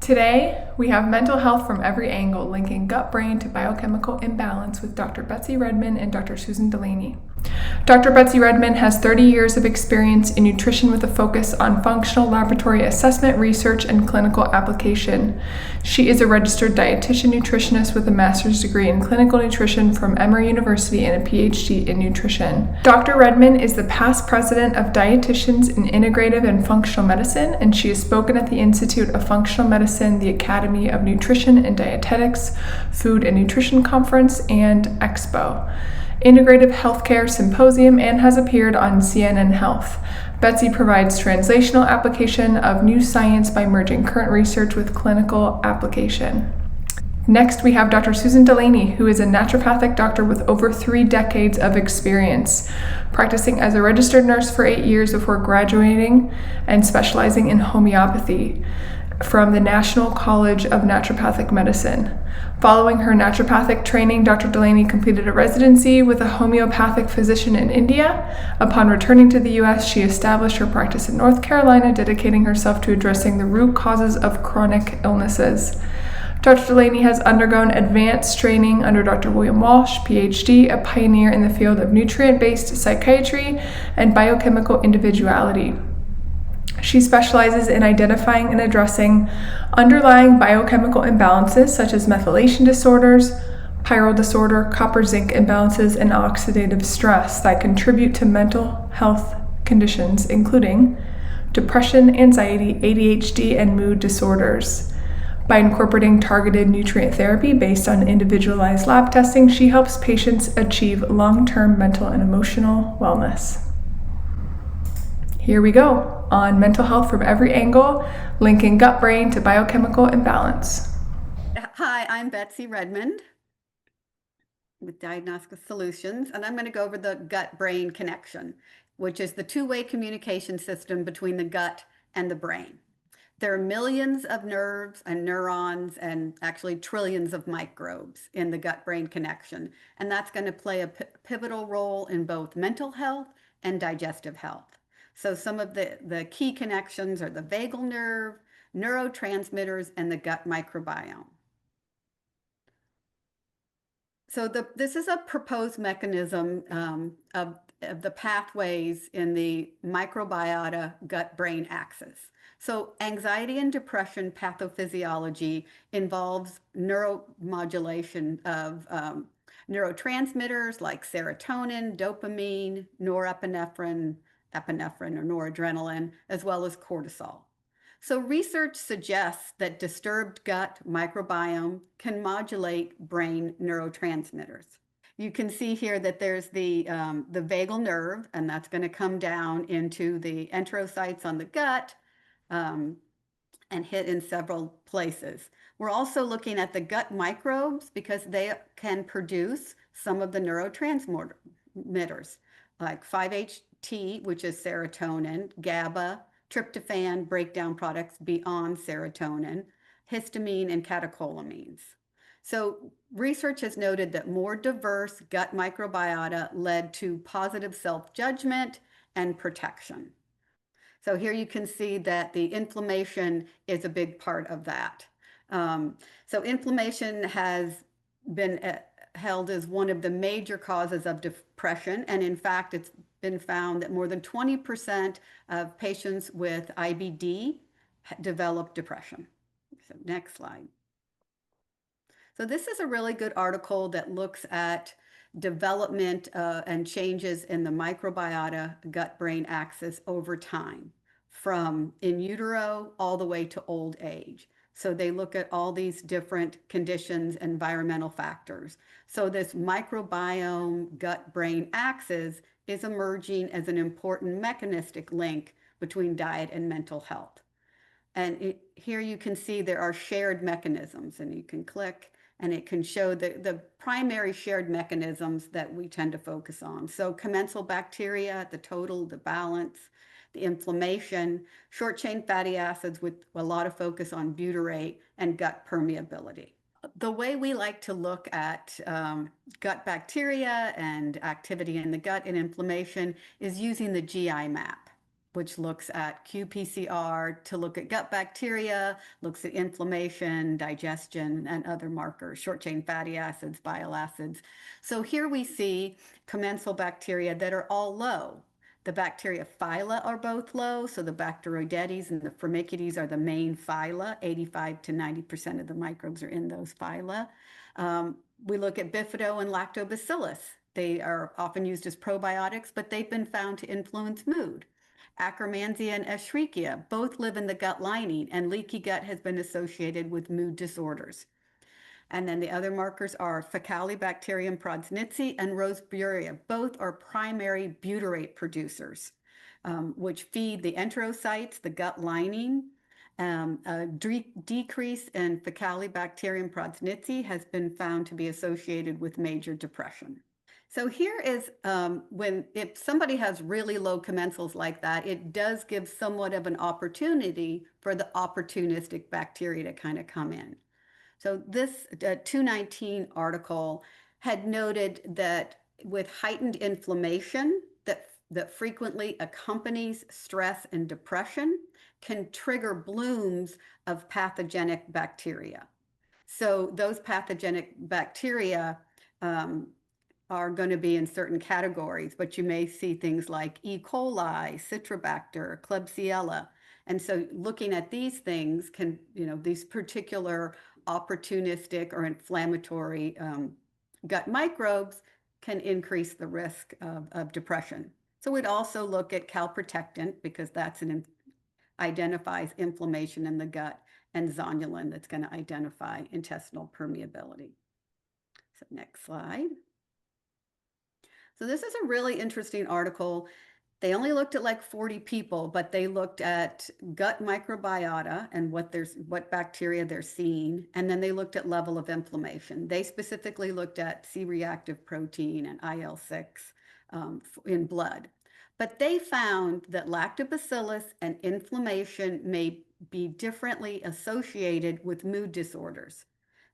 Today, we have mental health from every angle, linking gut-brain to biochemical imbalance with Dr. Betsy Redmond and Dr. Susan DeLaney. Dr. Betsy Redmond has 30 years of experience in nutrition with a focus on functional laboratory assessment, research, and clinical application. She is a registered dietitian nutritionist with a master's degree in clinical nutrition from Emory University and a PhD in nutrition. Dr. Redmond is the past president of Dietitians in Integrative and Functional Medicine, and she has spoken at the Institute of Functional Medicine, the Academy of Nutrition and Dietetics, Food and Nutrition Conference, and Expo, Integrative Healthcare Symposium, and has appeared on CNN Health. Betsy provides translational application of new science by merging current research with clinical application. Next, we have Dr. Susan DeLaney, who is a naturopathic doctor with over 3 decades of experience, practicing as a registered nurse for 8 years before graduating and specializing in homeopathy from the National College of Naturopathic Medicine. Following her naturopathic training, Dr. DeLaney completed a residency with a homeopathic physician in India. Upon returning to the U.S., she established her practice in North Carolina, dedicating herself to addressing the root causes of chronic illnesses. Dr. DeLaney has undergone advanced training under Dr. William Walsh, PhD, a pioneer in the field of nutrient-based psychiatry and biochemical individuality. She specializes in identifying and addressing underlying biochemical imbalances such as methylation disorders, pyrrole disorder, copper-zinc imbalances, and oxidative stress that contribute to mental health conditions including depression, anxiety, ADHD, and mood disorders. By incorporating targeted nutrient therapy based on individualized lab testing, she helps patients achieve long-term mental and emotional wellness. Here we go on mental health from every angle, linking gut-brain to biochemical imbalance. Hi, I'm Betsy Redmond with Diagnostic Solutions, and I'm going to go over the gut-brain connection, which is the two-way communication system between the gut and the brain. There are millions of nerves and neurons and actually trillions of microbes in the gut-brain connection, and that's going to play a pivotal role in both mental health and digestive health. So some of the key connections are the vagal nerve, neurotransmitters, and the gut microbiome. So this is a proposed mechanism of the pathways in the microbiota gut-brain axis. So anxiety and depression pathophysiology involves neuromodulation of neurotransmitters like serotonin, dopamine, norepinephrine, epinephrine or noradrenaline, as well as cortisol. So research suggests that disturbed gut microbiome can modulate brain neurotransmitters. You can see here that there's the vagal nerve, and that's going to come down into the enterocytes on the gut and hit in several places. We're also looking at the gut microbes because they can produce some of the neurotransmitters like 5-HT, which is serotonin, GABA, tryptophan, breakdown products beyond serotonin, histamine, and catecholamines. So research has noted that more diverse gut microbiota led to positive self-judgment and protection. So here you can see that the inflammation is a big part of that. So inflammation has been held as one of the major causes of depression, and in fact, it's been found that more than 20% of patients with IBD develop depression. So next slide. So this is a really good article that looks at development and changes in the microbiota gut-brain axis over time, from in utero all the way to old age. So they look at all these different conditions, environmental factors. So this microbiome gut-brain axis is emerging as an important mechanistic link between diet and mental health. And here you can see there are shared mechanisms, and you can click and it can show the primary shared mechanisms that we tend to focus on. So commensal bacteria, the total, the balance, the inflammation, short-chain fatty acids with a lot of focus on butyrate, and gut permeability. The way we like to look at gut bacteria and activity in the gut and inflammation is using the GI map. which looks at qPCR to look at gut bacteria, looks at inflammation, digestion, and other markers, short-chain fatty acids, bile acids. So here we see commensal bacteria that are all low. The bacteria phyla are both low, so the Bacteroidetes and the Firmicutes are the main phyla. 85 to 90% of the microbes are in those phyla. We look at Bifido and Lactobacillus. They are often used as probiotics, but they've been found to influence mood. Akkermansia and Escherichia both live in the gut lining, and leaky gut has been associated with mood disorders. And then the other markers are Faecalibacterium prodsnitzi and Roseburia. Both are primary butyrate producers, which feed the enterocytes, the gut lining. A decrease in Faecalibacterium prodsnitzi has been found to be associated with major depression. So here is if somebody has really low commensals like that, it does give somewhat of an opportunity for the opportunistic bacteria to kind of come in. So this 219 article had noted that with heightened inflammation that frequently accompanies stress and depression can trigger blooms of pathogenic bacteria. So those pathogenic bacteria are going to be in certain categories, but you may see things like E. coli, Citrobacter, Klebsiella. And so looking at these things can, these particular opportunistic or inflammatory gut microbes can increase the risk of depression. So we'd also look at calprotectin because that's identifies inflammation in the gut, and zonulin that's going to identify intestinal permeability. So next slide. So this is a really interesting article. They only looked at like 40 people, but they looked at gut microbiota and what bacteria they're seeing. And then they looked at level of inflammation. They specifically looked at C-reactive protein and IL-6 in blood. But they found that lactobacillus and inflammation may be differently associated with mood disorders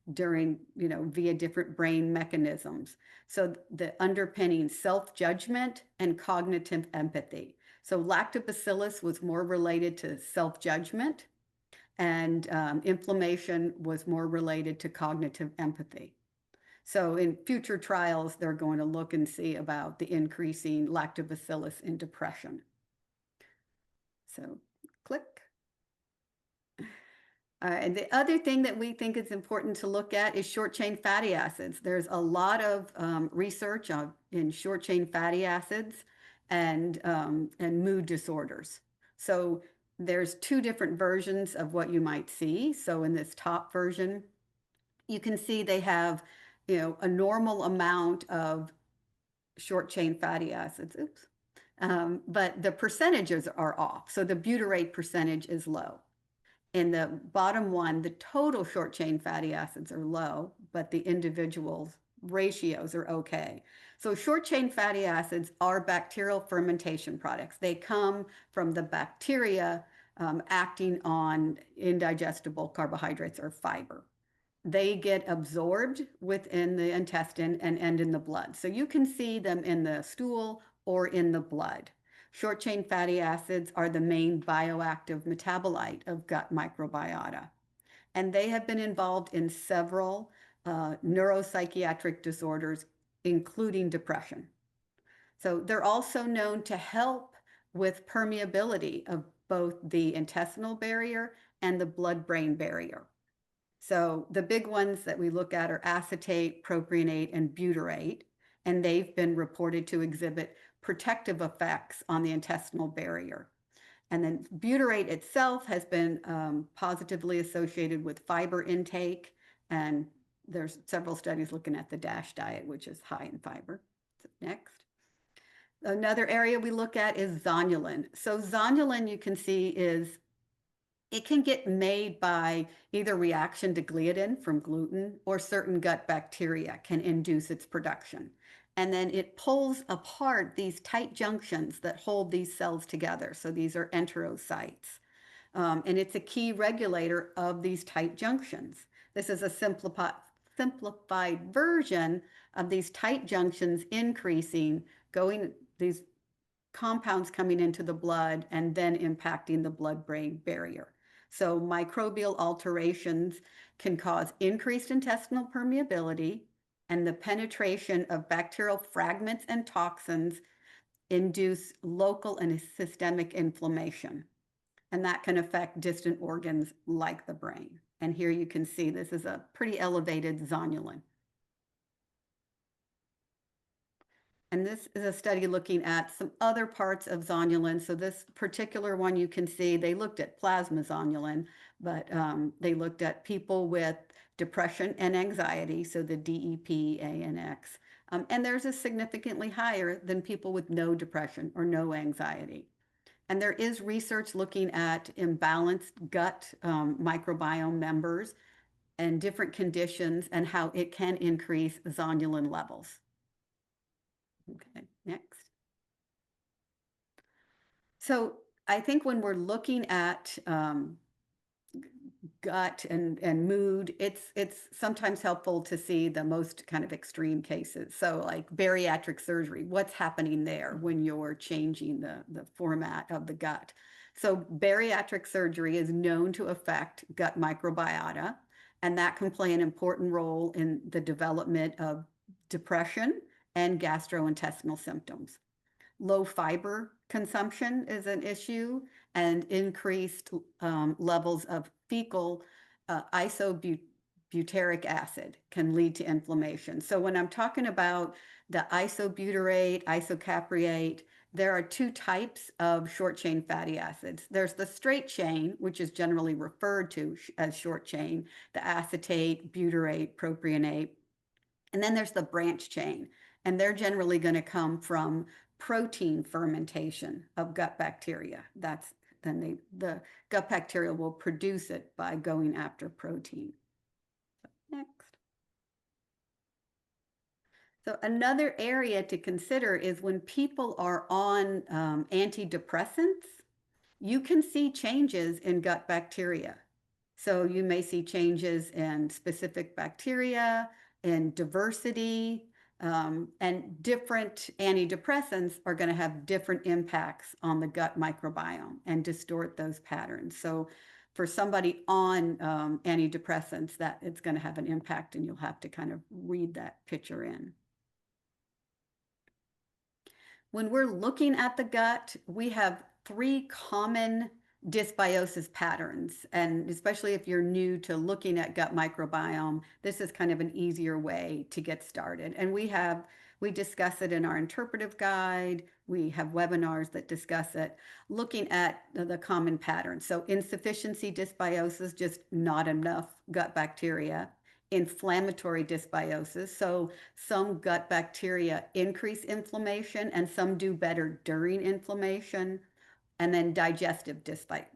via different brain mechanisms. So the underpinning self-judgment and cognitive empathy. So lactobacillus was more related to self-judgment, and inflammation was more related to cognitive empathy. So in future trials, they're going to look and see about the increasing lactobacillus in depression. So click. And the other thing that we think is important to look at is short-chain fatty acids. There's a lot of research in short-chain fatty acids and mood disorders. So there's two different versions of what you might see. So in this top version, you can see they have, a normal amount of short-chain fatty acids. But the percentages are off. So the butyrate percentage is low. In the bottom one, the total short-chain fatty acids are low, but the individual ratios are okay. So short-chain fatty acids are bacterial fermentation products. They come from the bacteria acting on indigestible carbohydrates or fiber. They get absorbed within the intestine and end in the blood. So you can see them in the stool or in the blood. Short-chain fatty acids are the main bioactive metabolite of gut microbiota, and they have been involved in several neuropsychiatric disorders, including depression. So they're also known to help with permeability of both the intestinal barrier and the blood-brain barrier. So the big ones that we look at are acetate, propionate, and butyrate, and they've been reported to exhibit protective effects on the intestinal barrier. And then butyrate itself has been positively associated with fiber intake, and there's several studies looking at the DASH diet, which is high in fiber. So next. Another area we look at is zonulin. So zonulin, you can see, it can get made by either reaction to gliadin from gluten, or certain gut bacteria can induce its production. And then it pulls apart these tight junctions that hold these cells together. So these are enterocytes. And it's a key regulator of these tight junctions. This is a simplified version of these tight junctions increasing, compounds coming into the blood and then impacting the blood-brain barrier. So microbial alterations can cause increased intestinal permeability, and the penetration of bacterial fragments and toxins induce local and systemic inflammation. And that can affect distant organs like the brain. And here you can see this is a pretty elevated zonulin. And this is a study looking at some other parts of zonulin. So this particular one you can see, they looked at plasma zonulin, but they looked at people with depression and anxiety, so the DEP, ANX. And theirs is significantly higher than people with no depression or no anxiety. And there is research looking at imbalanced gut microbiome members and different conditions and how it can increase zonulin levels. Okay, next. So I think when we're looking at gut and mood, it's sometimes helpful to see the most kind of extreme cases. So like bariatric surgery, what's happening there when you're changing the format of the gut? So bariatric surgery is known to affect gut microbiota, and that can play an important role in the development of depression and gastrointestinal symptoms. Low fiber consumption is an issue, and increased levels of fecal isobutyric acid can lead to inflammation. So when I'm talking about the isobutyrate, isocapriate, there are two types of short chain fatty acids. There's the straight chain, which is generally referred to as short chain, the acetate, butyrate, propionate. And then there's the branch chain, and they're generally going to come from protein fermentation of gut bacteria. That's then the gut bacteria will produce it by going after protein. Next. So another area to consider is when people are on antidepressants, you can see changes in gut bacteria. So you may see changes in specific bacteria, in diversity, and different antidepressants are going to have different impacts on the gut microbiome and distort those patterns. So for somebody on antidepressants, that it's going to have an impact, and you'll have to kind of read that picture in. When we're looking at the gut, we have three common dysbiosis patterns, and especially if you're new to looking at gut microbiome, this is kind of an easier way to get started. And we discuss it in our interpretive guide. We have webinars that discuss it, looking at the common patterns. So insufficiency dysbiosis, just not enough gut bacteria. Inflammatory dysbiosis, so some gut bacteria increase inflammation and some do better during inflammation. And then digestive dysbiosis.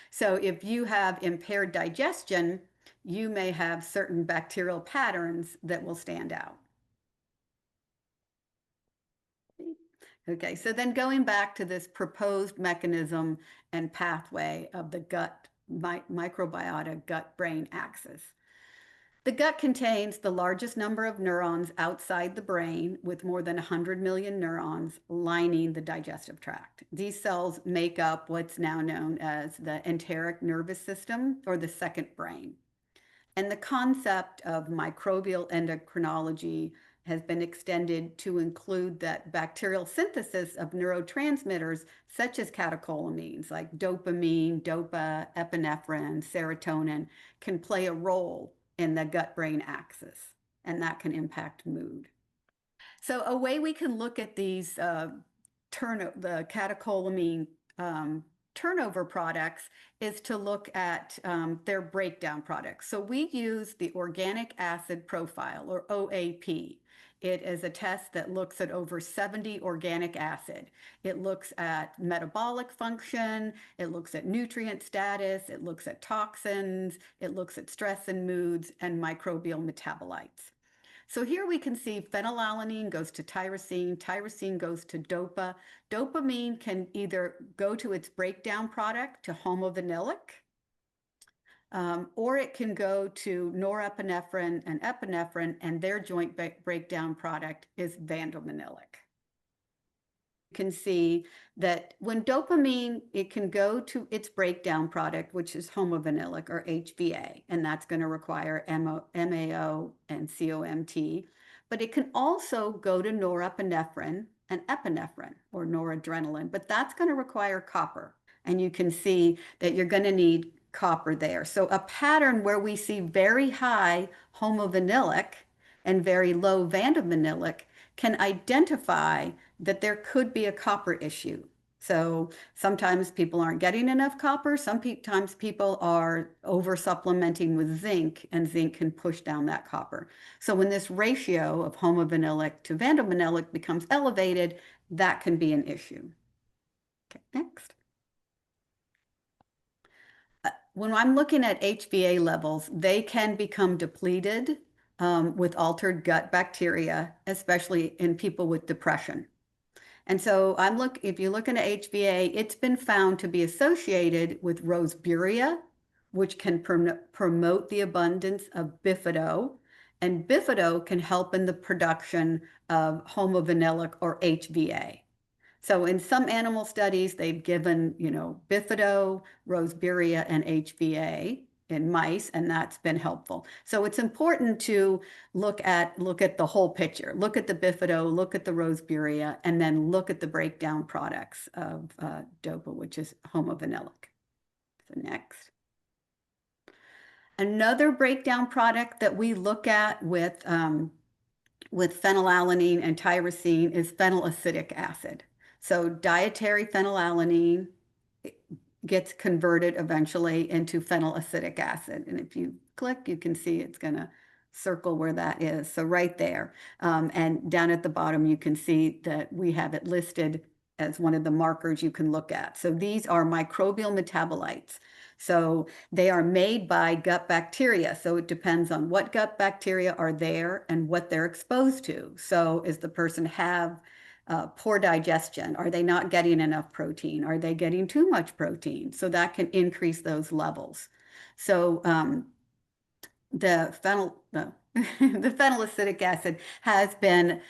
So if you have impaired digestion, you may have certain bacterial patterns that will stand out. Okay, so then going back to this proposed mechanism and pathway of the gut microbiota gut-brain axis. The gut contains the largest number of neurons outside the brain, with more than 100 million neurons lining the digestive tract. These cells make up what's now known as the enteric nervous system, or the second brain. And the concept of microbial endocrinology has been extended to include that bacterial synthesis of neurotransmitters such as catecholamines like dopamine, dopa, epinephrine, serotonin can play a role in the gut-brain axis, and that can impact mood. So a way we can look at these the catecholamine turnover products is to look at their breakdown products. So we use the organic acid profile, or OAP. It is a test that looks at over 70 organic acid. It looks at metabolic function, it looks at nutrient status, it looks at toxins, it looks at stress and moods, and microbial metabolites. So here we can see phenylalanine goes to tyrosine, tyrosine goes to dopa. Dopamine can either go to its breakdown product, to homovanillic, or it can go to norepinephrine and epinephrine, and their joint breakdown product is vandomanilic. can see that when dopamine, it can go to its breakdown product, which is homovanillic or HVA, and that's going to require MAO and COMT, but it can also go to norepinephrine and epinephrine or noradrenaline, but that's going to require copper. And you can see that you're going to need copper there. So a pattern where we see very high homovanillic and very low vandavanillic can identify that there could be a copper issue. So sometimes people aren't getting enough copper. Sometimes people are over supplementing with zinc, and zinc can push down that copper. So when this ratio of homovanillic to vandavanillic becomes elevated, that can be an issue. Okay, next. When I'm looking at HbA levels, they can become depleted with altered gut bacteria, especially in people with depression. And so if you're looking at HbA, it's been found to be associated with roseburia, which can promote the abundance of bifido, and bifido can help in the production of homovanillic or HVA. So in some animal studies, they've given, bifido, roseburia, and HVA in mice, and that's been helpful. So it's important to look at the whole picture. Look at the bifido, look at the roseburia, and then look at the breakdown products of DOPA, which is homovanillic. So next. Another breakdown product that we look at with phenylalanine and tyrosine is phenylacetic acid. So dietary phenylalanine gets converted eventually into phenylacetic acid. And if you click, you can see it's going to circle where that is. So right there. And down at the bottom, you can see that we have it listed as one of the markers you can look at. So these are microbial metabolites. So they are made by gut bacteria. So it depends on what gut bacteria are there and what they're exposed to. So is the person have poor digestion? Are they not getting enough protein? Are they getting too much protein? So that can increase those levels. So the phenylacetic acid has been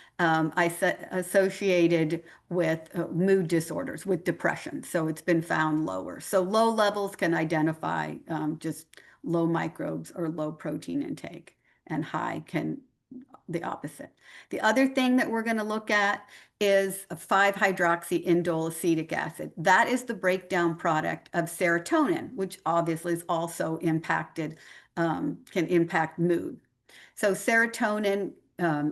associated with mood disorders, with depression. So it's been found lower. So low levels can identify just low microbes or low protein intake, and high can the opposite. The other thing that we're going to look at is 5-hydroxyindole acid. That is the breakdown product of serotonin, which obviously is also impacted, can impact mood. So serotonin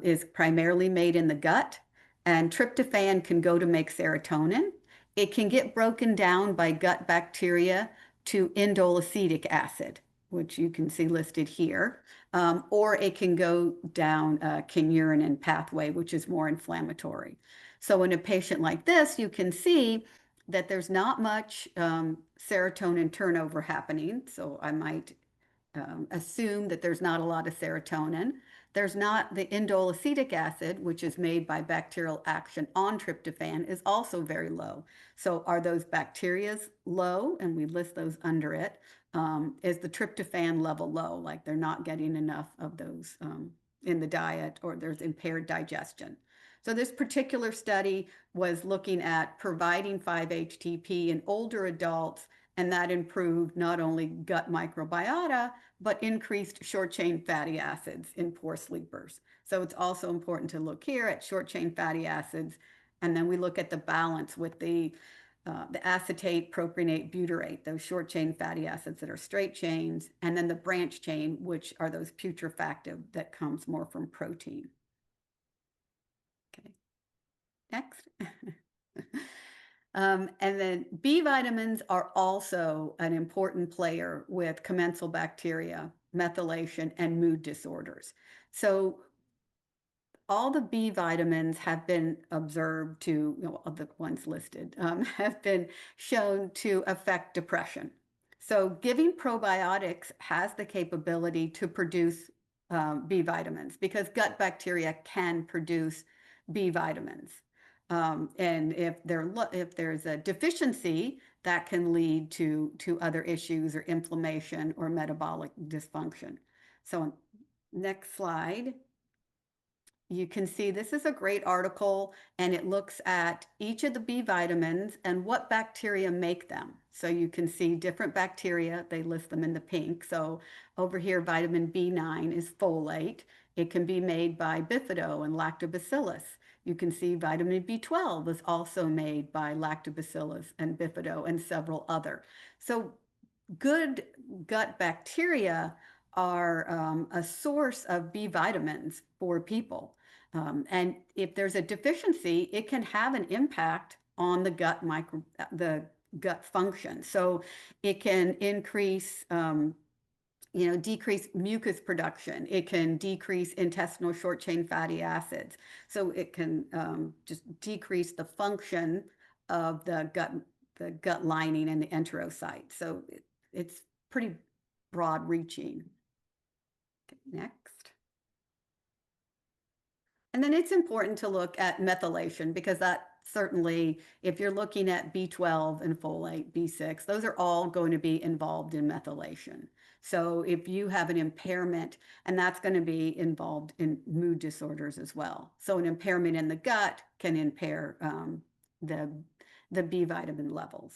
is primarily made in the gut, and tryptophan can go to make serotonin. It can get broken down by gut bacteria to indole acid, which you can see listed here, or it can go down a kynurenine pathway, which is more inflammatory. So in a patient like this, you can see that there's not much serotonin turnover happening. So I might assume that there's not a lot of serotonin. There's not the indole acid, which is made by bacterial action on tryptophan, is also very low. So are those bacteria low? And we list those under it. Is the tryptophan level low? Like they're not getting enough of those in the diet, or there's impaired digestion. So this particular study was looking at providing 5-HTP in older adults, and that improved not only gut microbiota, but increased short-chain fatty acids in poor sleepers. So it's also important to look here at short-chain fatty acids, and then we look at the balance with the acetate, propionate, butyrate, those short-chain fatty acids that are straight chains, and then the branch chain, which are those putrefactive that comes more from protein. Okay, next. And then B vitamins are also an important player with commensal bacteria, methylation, and mood disorders. So all the B vitamins have been observed to, of the ones listed, have been shown to affect depression. So giving probiotics has the capability to produce B vitamins, because gut bacteria can produce B vitamins. And if there's a deficiency, that can lead to other issues or inflammation or metabolic dysfunction. So next slide. you can see this is a great article, and it looks at each of the B vitamins and what bacteria make them. So you can see different bacteria, they list them in the pink. So over here, vitamin B9 is folate. It can be made by bifido and lactobacillus. You can see vitamin B12 is also made by lactobacillus and bifido and several other. So good gut bacteria are a source of B vitamins for people. And if there's a deficiency, it can have an impact on the gut function. So it can increase, decrease mucus production. It can decrease intestinal short chain fatty acids. So it can just decrease the function of the gut lining and the enterocyte. So it's pretty broad reaching. Okay, next. And then it's important to look at methylation, because that certainly, if you're looking at B12 and folate, B6, those are all going to be involved in methylation. So if you have an impairment, and that's going to be involved in mood disorders as well. So an impairment in the gut can impair the B vitamin levels.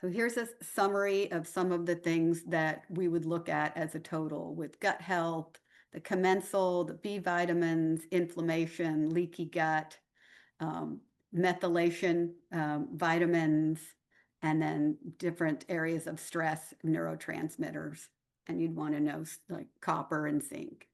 So here's a summary of some of the things that we would look at as a total with gut health, the commensal, the B vitamins, inflammation, leaky gut, methylation, vitamins, and then different areas of stress, neurotransmitters. And you'd want to know like copper and zinc.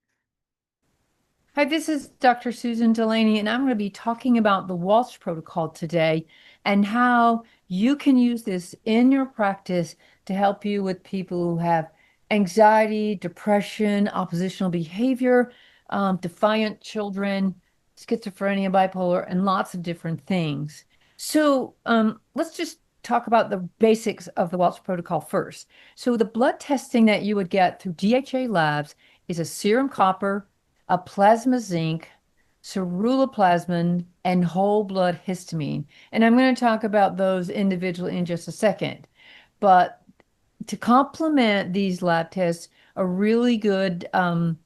Hi, this is Dr. Susan DeLaney, and I'm going to be talking about the Walsh Protocol today and how you can use this in your practice to help you with people who have anxiety, depression, oppositional behavior, defiant children, schizophrenia, bipolar, and lots of different things. So let's just talk about the basics of the Walsh Protocol first. So the blood testing that you would get through DHA Labs is a serum copper, a plasma zinc, ceruloplasmin, and whole blood histamine. And I'm going to talk about those individually in just a second. But to complement these lab tests, a really good a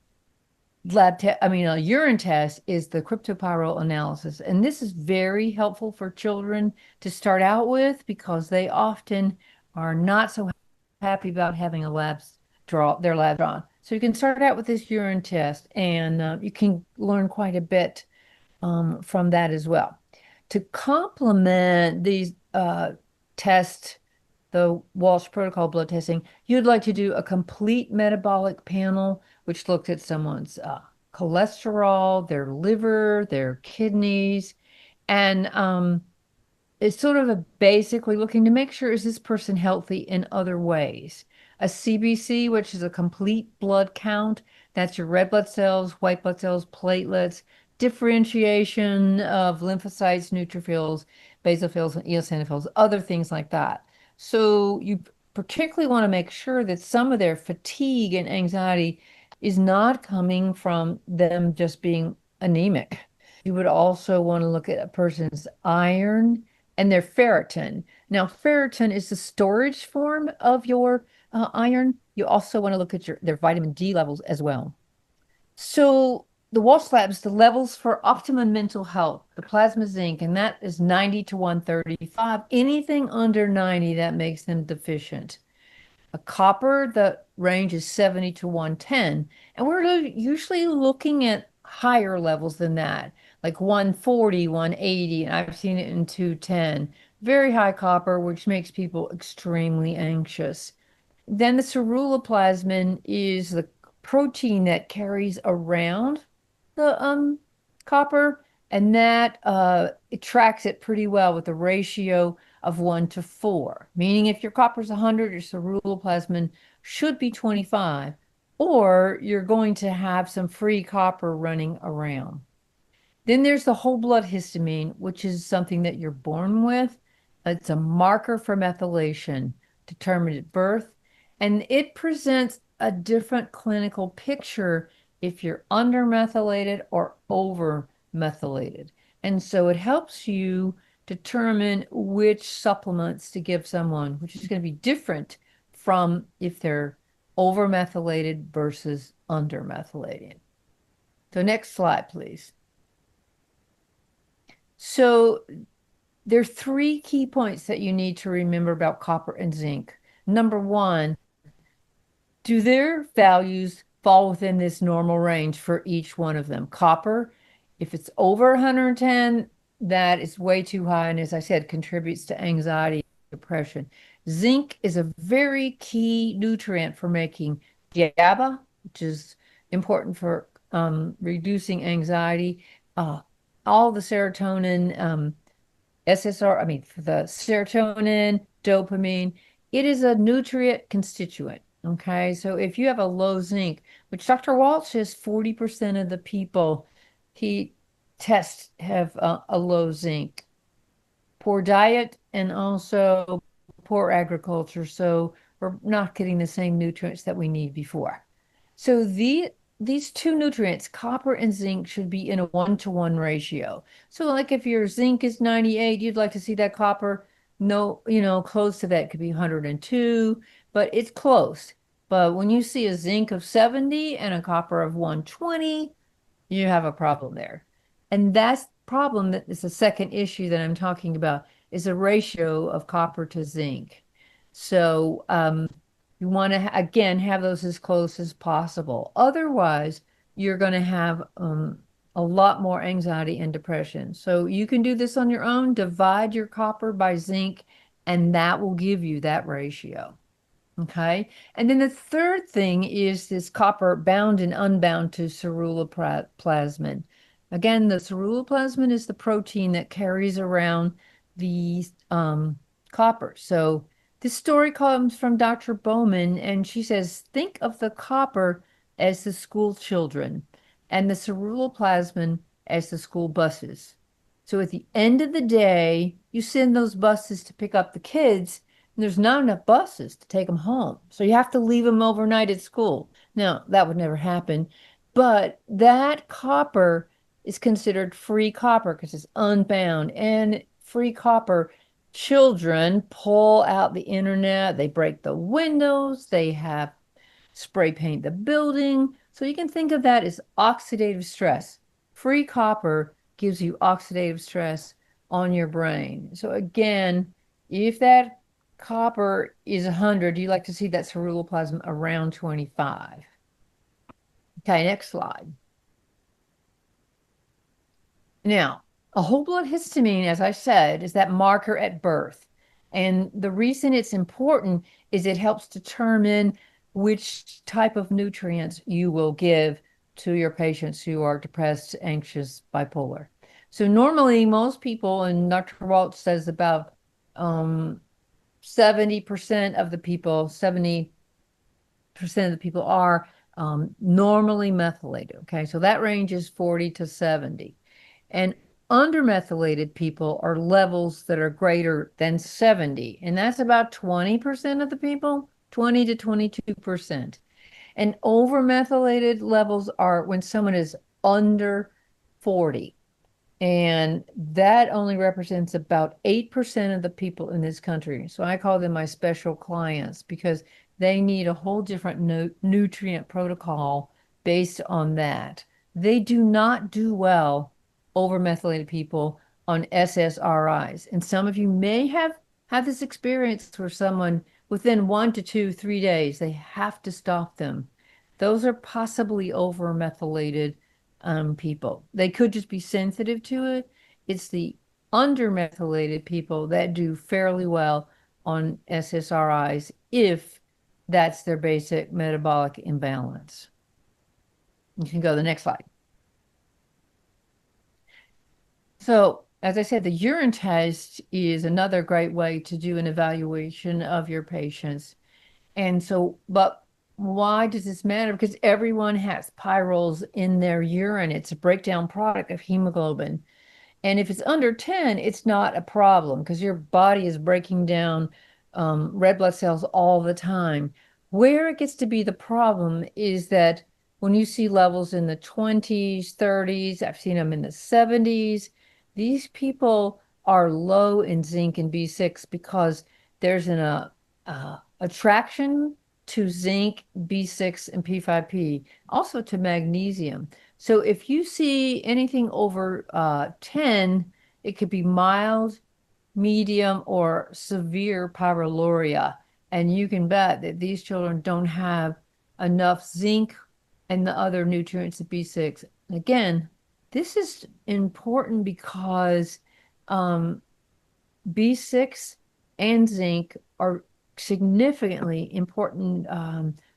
urine test is the cryptopyrrole analysis. And this is very helpful for children to start out with because they often are not so happy about having their labs drawn. So you can start out with this urine test, and you can learn quite a bit from that as well. To complement these tests, the Walsh Protocol blood testing, you'd like to do a complete metabolic panel, which looks at someone's cholesterol, their liver, their kidneys, and it's sort of basically looking to make sure, is this person healthy in other ways? A CBC, which is a complete blood count, that's your red blood cells, white blood cells, platelets, differentiation of lymphocytes, neutrophils, basophils, and eosinophils, other things like that. So you particularly want to make sure that some of their fatigue and anxiety is not coming from them just being anemic. You would also want to look at a person's iron and their ferritin. Now, ferritin is the storage form of your iron. You also want to look at their vitamin D levels as well. So the Walsh Labs, the levels for optimum mental health, the plasma zinc, and that is 90 to 135. Anything under 90, that makes them deficient. A copper, the range is 70 to 110. And we're usually looking at higher levels than that, like 140, 180, and I've seen it in 210. Very high copper, which makes people extremely anxious. Then the ceruloplasmin is the protein that carries around the copper, and that it tracks it pretty well with a ratio of 1 to 4, meaning if your copper is 100, your ceruloplasmin should be 25, or you're going to have some free copper running around. Then there's the whole blood histamine, which is something that you're born with. It's a marker for methylation determined at birth, and it presents a different clinical picture if you're undermethylated or over-methylated. And so it helps you determine which supplements to give someone, which is going to be different from if they're over-methylated versus under-methylated. So next slide, please. So there are three key points that you need to remember about copper and zinc. Number one, do their values fall within this normal range for each one of them? Copper, if it's over 110, that is way too high, and as I said, contributes to anxiety, depression. Zinc is a very key nutrient for making GABA, which is important for reducing anxiety. All the serotonin, SSR, I mean, for the serotonin, dopamine, it is a nutrient constituent. Okay, so if you have a low zinc, which Dr. Walsh says 40% of the people he tests have a low zinc, poor diet, and also poor agriculture. So we're not getting the same nutrients that we need before. So these two nutrients, copper and zinc, should be in a 1-to-1 ratio. So like if your zinc is 98, you'd like to see that copper, no, close to that could be 102, but it's close. But when you see a zinc of 70 and a copper of 120, you have a problem there. And that's problem that is the second issue that I'm talking about is a ratio of copper to zinc. So you want to, again, have those as close as possible. Otherwise, you're going to have a lot more anxiety and depression. So you can do this on your own, divide your copper by zinc, and that will give you that ratio. Okay. And then the third thing is this copper bound and unbound to ceruloplasmin. Again, the ceruloplasmin is the protein that carries around the copper. So this story comes from Dr. Bowman, and she says, think of the copper as the school children and the ceruloplasmin as the school buses. So at the end of the day, you send those buses to pick up the kids, and there's not enough buses to take them home. So you have to leave them overnight at school. Now, that would never happen, but that copper is considered free copper because it's unbound, and free copper children pull out the internet, they break the windows, they have spray paint the building. So you can think of that as oxidative stress. Free copper gives you oxidative stress on your brain. So again, if that copper is 100, you like to see that ceruloplasmin around 25. Okay, next slide. Now, a whole blood histamine, as I said, is that marker at birth. And the reason it's important is it helps determine which type of nutrients you will give to your patients who are depressed, anxious, bipolar. So normally most people, and Dr. Walsh says about 70% of the people, 70% of the people are normally methylated. Okay, so that range is 40 to 70. And undermethylated people are levels that are greater than 70. And that's about 20% of the people, 20 to 22%. And overmethylated levels are when someone is under 40. And that only represents about 8% of the people in this country. So I call them my special clients because they need a whole different nutrient protocol based on that. They do not do well, overmethylated people, on SSRIs. And some of you may have this experience where someone within 1 to 2, 3 days, they have to stop them. Those are possibly overmethylated people. They could just be sensitive to it. It's the undermethylated people that do fairly well on SSRIs if that's their basic metabolic imbalance. You can go to the next slide. So, as I said, the urine test is another great way to do an evaluation of your patients. And so, but why does this matter? Because everyone has pyrroles in their urine. It's a breakdown product of hemoglobin. And if it's under 10, it's not a problem because your body is breaking down red blood cells all the time. Where it gets to be the problem is that when you see levels in the 20s, 30s, I've seen them in the 70s, these people are low in zinc and B6 because there's an attraction to zinc, B6, and P5P, also to magnesium. So if you see anything over 10, it could be mild, medium, or severe pyroluria. And you can bet that these children don't have enough zinc and the other nutrients of B6. Again, this is important because um, B6 and zinc are significantly important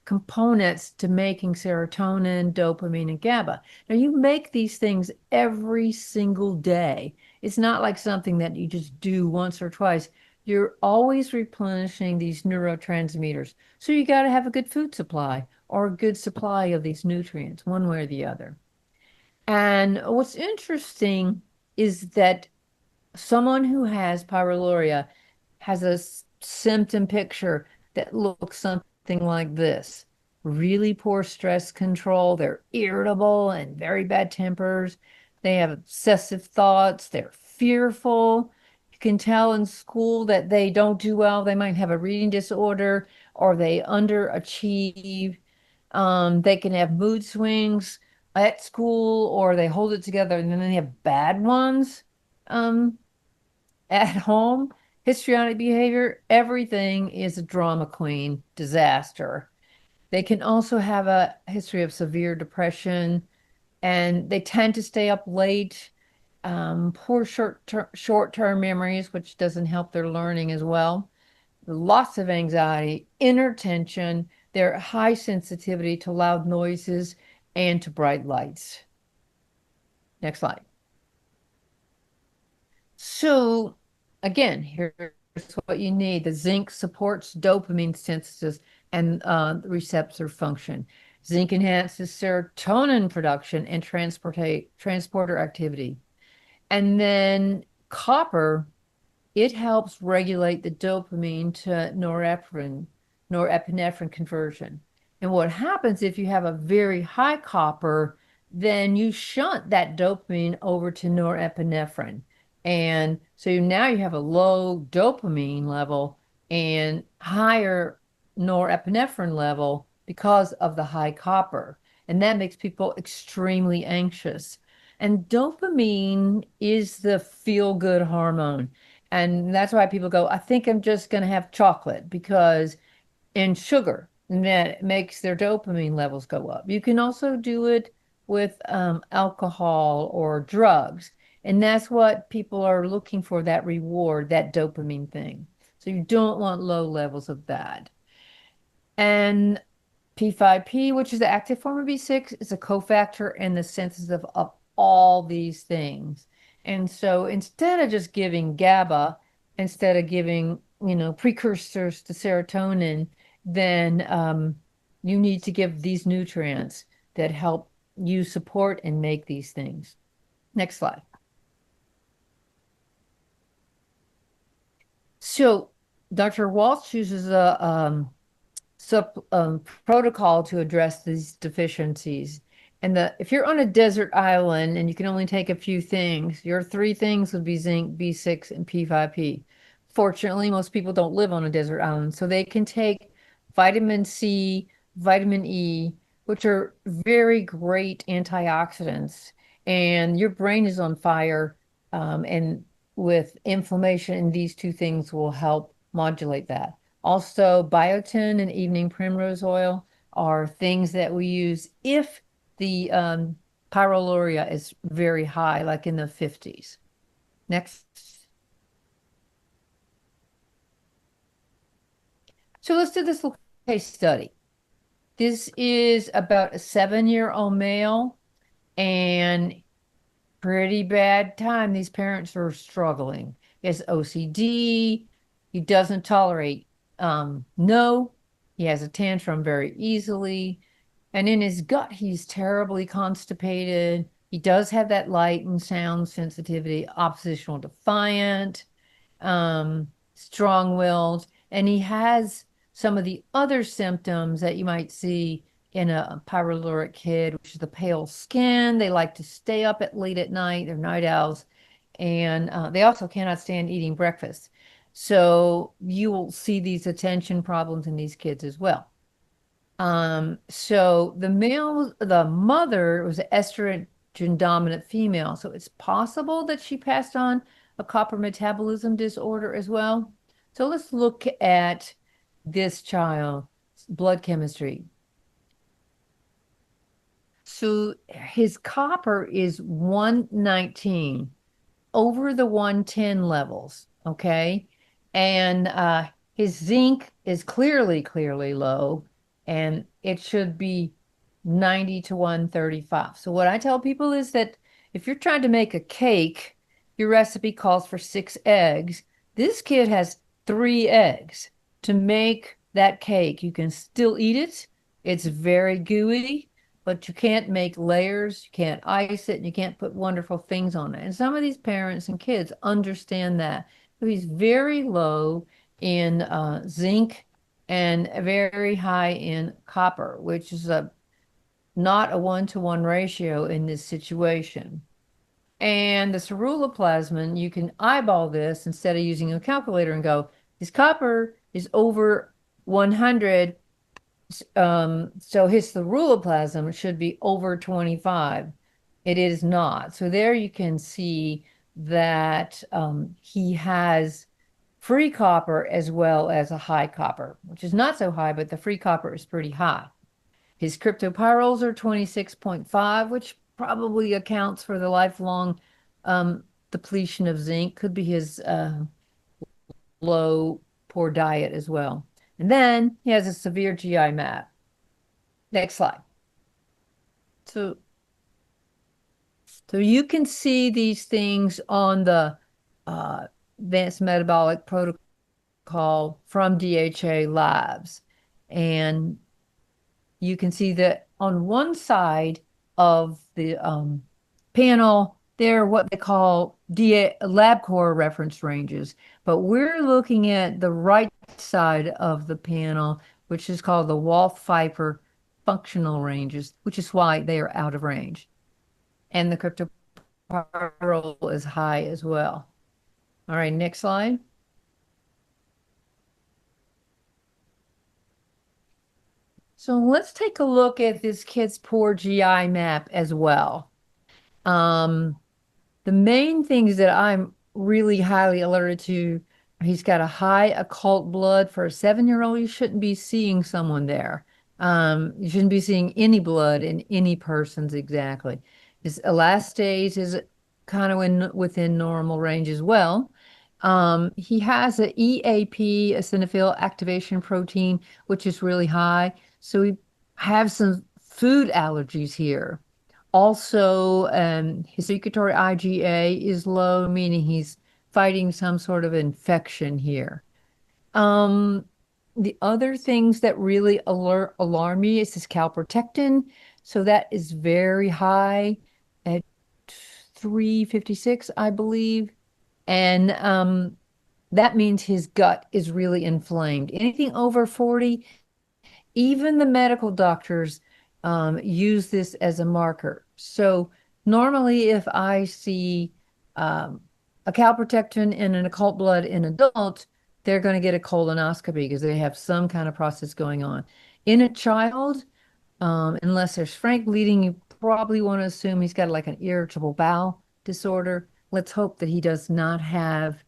components to making serotonin, dopamine, and GABA. Now, you make these things every single day. It's not like something that you just do once or twice. You're always replenishing these neurotransmitters. So you got to have a good food supply or a good supply of these nutrients, one way or the other. And what's interesting is that someone who has pyroluria has a symptom picture that looks something like this. Really poor stress control. They're irritable and very bad tempers. They have obsessive thoughts. They're fearful. You can tell in school that they don't do well. They might have a reading disorder or they underachieve. They can have mood swings at school or they hold it together and then they have bad ones. Um, at home, histrionic behavior, everything is a drama queen disaster. They can also have a history of severe depression and they tend to stay up late, poor short-term memories, which doesn't help their learning as well. Lots of anxiety, inner tension, their high sensitivity to loud noises and to bright lights. Next slide. So again, here's what you need. The zinc supports dopamine synthesis and the receptor function. Zinc enhances serotonin production and transporter activity. And then copper, it helps regulate the dopamine to norepinephrine conversion. And what happens if you have a very high copper, then you shunt that dopamine over to norepinephrine. And so now you have a low dopamine level and higher norepinephrine level because of the high copper. And that makes people extremely anxious. And dopamine is the feel-good hormone. And that's why people go, I think I'm just going to have chocolate because and sugar, and that makes their dopamine levels go up. You can also do it with alcohol or drugs. And that's what people are looking for, that reward, that dopamine thing. So you don't want low levels of that. And P5P, which is the active form of B6, is a cofactor in the synthesis of all these things. And so instead of just giving GABA, instead of giving, precursors to serotonin, then you need to give these nutrients that help you support and make these things. Next slide. So Dr. Walsh uses a protocol to address these deficiencies. And if you're on a desert island and you can only take a few things, your three things would be zinc, B6, and P5P. Fortunately, most people don't live on a desert island, so they can take vitamin C, vitamin E, which are very great antioxidants. And your brain is on fire, and with inflammation, and these two things will help modulate that. Also, biotin and evening primrose oil are things that we use if the pyroluria is very high, like in the 50s. Next. So let's do this little case study. This is about a 7-year-old male and pretty bad time. These parents are struggling. He has OCD. He doesn't tolerate no. He has a tantrum very easily. And in his gut, he's terribly constipated. He does have that light and sound sensitivity, oppositional defiant, strong-willed, and he has some of the other symptoms that you might see in a pyroluria kid, which is the pale skin. They like to stay up late at night. They're night owls. And they also cannot stand eating breakfast. So you will see these attention problems in these kids as well. So the mother was an estrogen dominant female. So it's possible that she passed on a copper metabolism disorder as well. So let's look at this child's blood chemistry. So his copper is 119 over the 110 levels, okay? And his zinc is clearly low, and it should be 90 to 135. So what I tell people is that if you're trying to make a cake, your recipe calls for 6 eggs. This kid has 3 eggs. To make that cake, you can still eat it. It's very gooey, but you can't make layers, you can't ice it, and you can't put wonderful things on it. And some of these parents and kids understand that. So he's very low in zinc and very high in copper, which is not a 1-to-1 ratio in this situation. And the ceruloplasmin, you can eyeball this instead of using a calculator and go, his copper is over 100. So his ceruloplasmin should be over 25. It is not. So there you can see that he has free copper as well as a high copper, which is not so high, but the free copper is pretty high. His cryptopyrroles are 26.5, which probably accounts for the lifelong depletion of zinc. Could be his low, poor diet as well. And then he has a severe GI map. Next slide. So you can see these things on the advanced metabolic protocol from DHA Labs. And you can see that on one side of the panel, they're what they call LabCorp reference ranges. But we're looking at the right side of the panel, which is called the Wolff-Pfeiffer functional ranges, which is why they are out of range. And the cryptopyrrole is high as well. All right, next slide. So let's take a look at this kid's poor GI map as well. The main things that I'm really highly alerted to, he's got a high occult blood. For a 7-year-old, you shouldn't be seeing someone there. You shouldn't be seeing any blood in any persons exactly. His elastase is kind of within normal range as well. He has an EAP, eosinophil activation protein, which is really high. So we have some food allergies here. Also, his secretory IgA is low, meaning he's fighting some sort of infection here. The other things that really alarm me is his calprotectin. So that is very high at 356, I believe. And that means his gut is really inflamed. Anything over 40, even the medical doctors use this as a marker. So normally if I see a calprotectin in an occult blood in adult, they're going to get a colonoscopy because they have some kind of process going on. In a child, unless there's frank bleeding, you probably want to assume he's got like an irritable bowel disorder. Let's hope that he does not have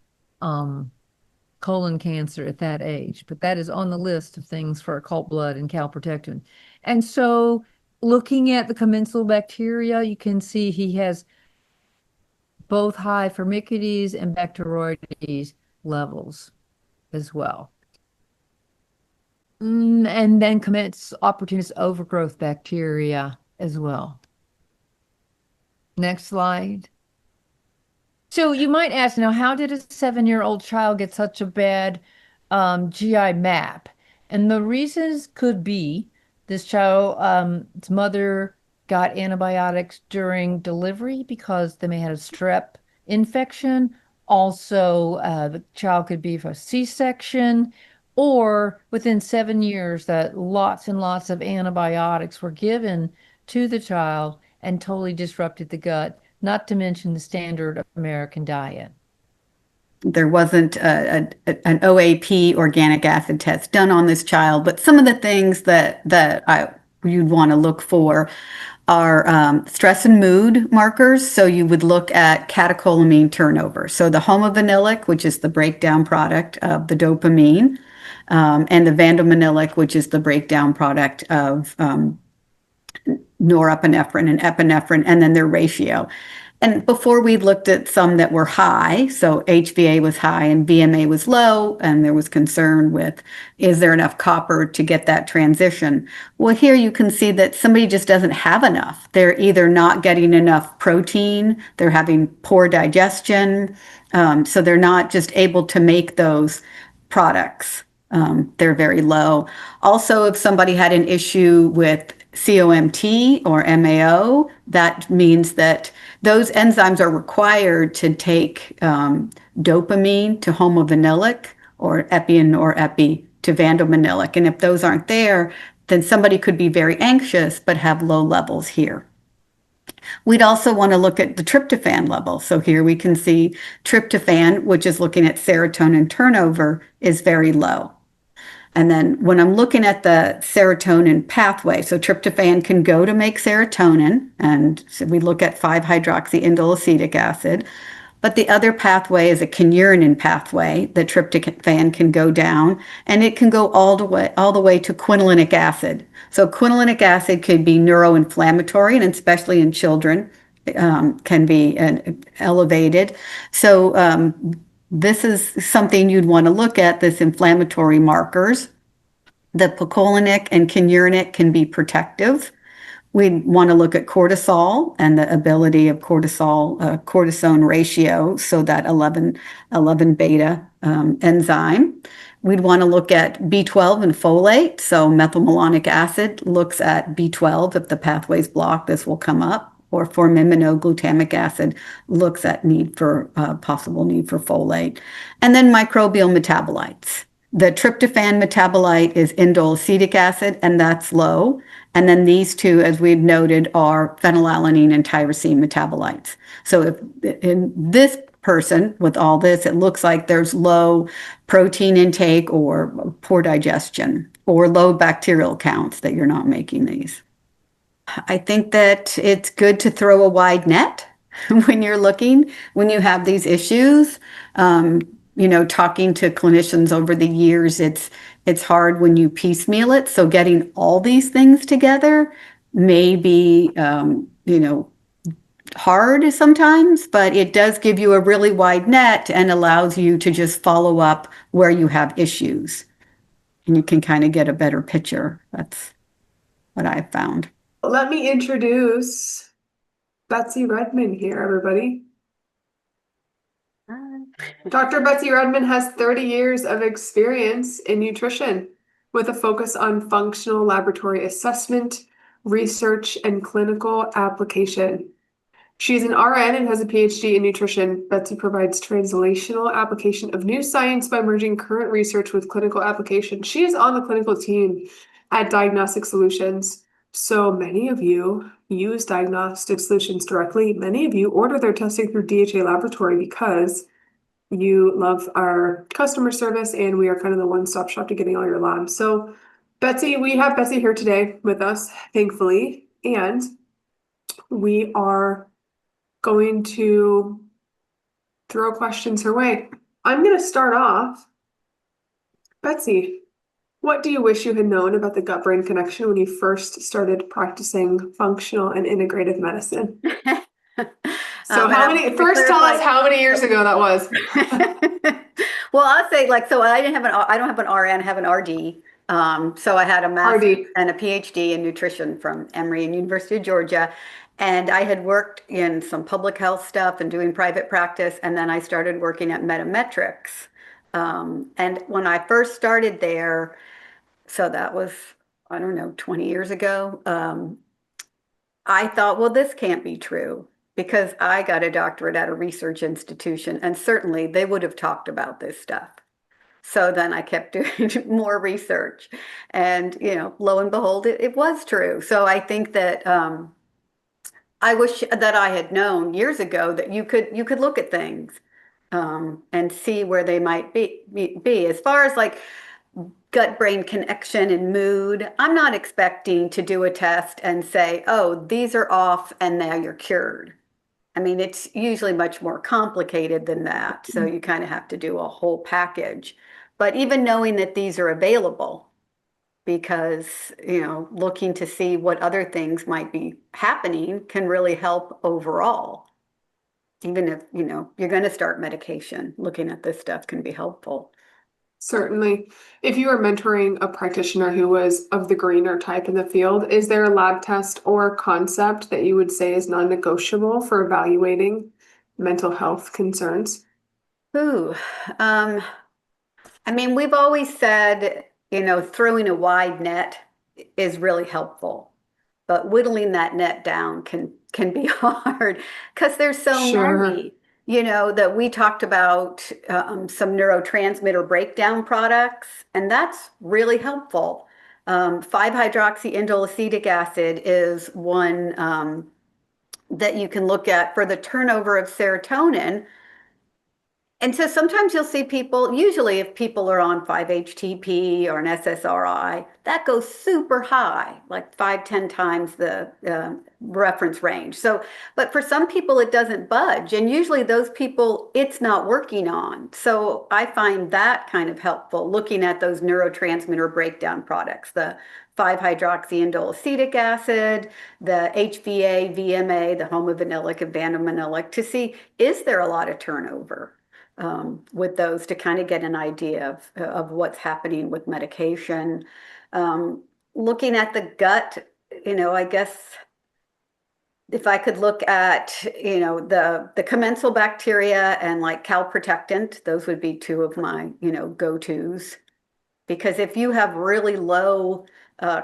colon cancer at that age, but that is on the list of things for occult blood and calprotectin. And so looking at the commensal bacteria, you can see he has both high Firmicutes and Bacteroides levels as well. And then commence opportunist overgrowth bacteria as well. Next slide. So you might ask now, how did a 7-year-old child get such a bad GI map? And the reasons could be this child's mother got antibiotics during delivery because they may have a strep infection. Also, the child could be for a C-section, or within 7 years that lots and lots of antibiotics were given to the child and totally disrupted the gut, not to mention the standard American diet. There wasn't an OAP organic acid test done on this child, but some of the things that you'd want to look for are stress and mood markers. So you would look at catecholamine turnover. So the homovanillic, which is the breakdown product of the dopamine, and the vandomanillic, which is the breakdown product of norepinephrine and epinephrine, and then their ratio. And before we looked at some that were high, so HVA was high and VMA was low, and there was concern with, is there enough copper to get that transition? Well, here you can see that somebody just doesn't have enough. They're either not getting enough protein, they're having poor digestion, so they're not just able to make those products. They're very low. Also, if somebody had an issue with COMT or MAO, that means that those enzymes are required to take dopamine to homovanillic or epi and norepi to vandomanillic. And if those aren't there, then somebody could be very anxious but have low levels here. We'd also want to look at the tryptophan level. So here we can see tryptophan, which is looking at serotonin turnover, is very low. And then when I'm looking at the serotonin pathway, so tryptophan can go to make serotonin, and so we look at 5-hydroxyindoleacetic acid. But the other pathway is a kynurenine pathway. The tryptophan can go down, and it can go all the way to quinolinic acid. So quinolinic acid could be neuroinflammatory, and especially in children, can be elevated. So this is something you'd want to look at, this inflammatory markers. The picolinic and kynureninic can be protective. We'd want to look at cortisol and the ability of cortisone ratio, so that 11 beta enzyme. We'd want to look at B12 and folate. So methylmalonic acid looks at B12. If the pathway's blocked, this will come up. Or formiminoglutamic acid looks at possible need for folate. And then microbial metabolites. The tryptophan metabolite is indoleacetic acid, and that's low. And then these two, as we've noted, are phenylalanine and tyrosine metabolites. So if in this person with all this, it looks like there's low protein intake or poor digestion or low bacterial counts that you're not making these. I think that it's good to throw a wide net when you're looking, when you have these issues. Talking to clinicians over the years, it's hard when you piecemeal it. So getting all these things together may be, hard sometimes, but it does give you a really wide net and allows you to just follow up where you have issues. And you can kind of get a better picture. That's what I've found. Let me introduce Betsy Redmond here, everybody. Dr. Betsy Redmond has 30 years of experience in nutrition with a focus on functional laboratory assessment, research, and clinical application. She's an RN and has a PhD in nutrition. Betsy provides translational application of new science by merging current research with clinical application. She is on the clinical team at Diagnostic Solutions. So many of you use Diagnostic Solutions directly. Many of you order their testing through DHA Laboratory because you love our customer service, and we are kind of the one-stop shop to getting all your labs. So Betsy, we have Betsy here today with us, thankfully, and we are going to throw questions her way. I'm going to start off. Betsy, what do you wish you had known about the gut-brain connection when you first started practicing functional and integrative medicine? So first tell us how many years ago that was. Well, I'll say so I don't have an RN, I have an RD. So I had a master's and a PhD in nutrition from Emory and University of Georgia. And I had worked in some public health stuff and doing private practice. And then I started working at Metametrics. And when I first started there, so that was, 20 years ago, I thought, well, this can't be true, because I got a doctorate at a research institution, and certainly they would have talked about this stuff. So then I kept doing more research, and, lo and behold, it was true. So I think that I wish that I had known years ago that you could look at things and see where they might be. As far as like gut-brain connection and mood, I'm not expecting to do a test and say, oh, these are off and now you're cured. I mean, it's usually much more complicated than that. So you kind of have to do a whole package. But even knowing that these are available, because, looking to see what other things might be happening can really help overall. Even if, you're going to start medication, looking at this stuff can be helpful. Certainly. If you were mentoring a practitioner who was of the greener type in the field, is there a lab test or concept that you would say is non-negotiable for evaluating mental health concerns? Ooh, I mean, we've always said, throwing a wide net is really helpful, but whittling that net down can be hard because there's so Sure. many, that we talked about some neurotransmitter breakdown products, and that's really helpful. 5-hydroxyindoleacetic acid is one that you can look at for the turnover of serotonin. And so sometimes you'll see people, usually if people are on 5-HTP or an SSRI, that goes super high, like 5, 10 times the reference range. So, but for some people, it doesn't budge. And usually those people, it's not working on. So I find that kind of helpful, looking at those neurotransmitter breakdown products, the 5-hydroxyindoleacetic acid, the HVA, VMA, the homovanillic and vanillin, to see, is there a lot of turnover? With those, to kind of get an idea of what's happening with medication. Looking at the gut, I guess if I could look at, the commensal bacteria and like calprotectant, those would be two of my, go-tos. Because if you have really low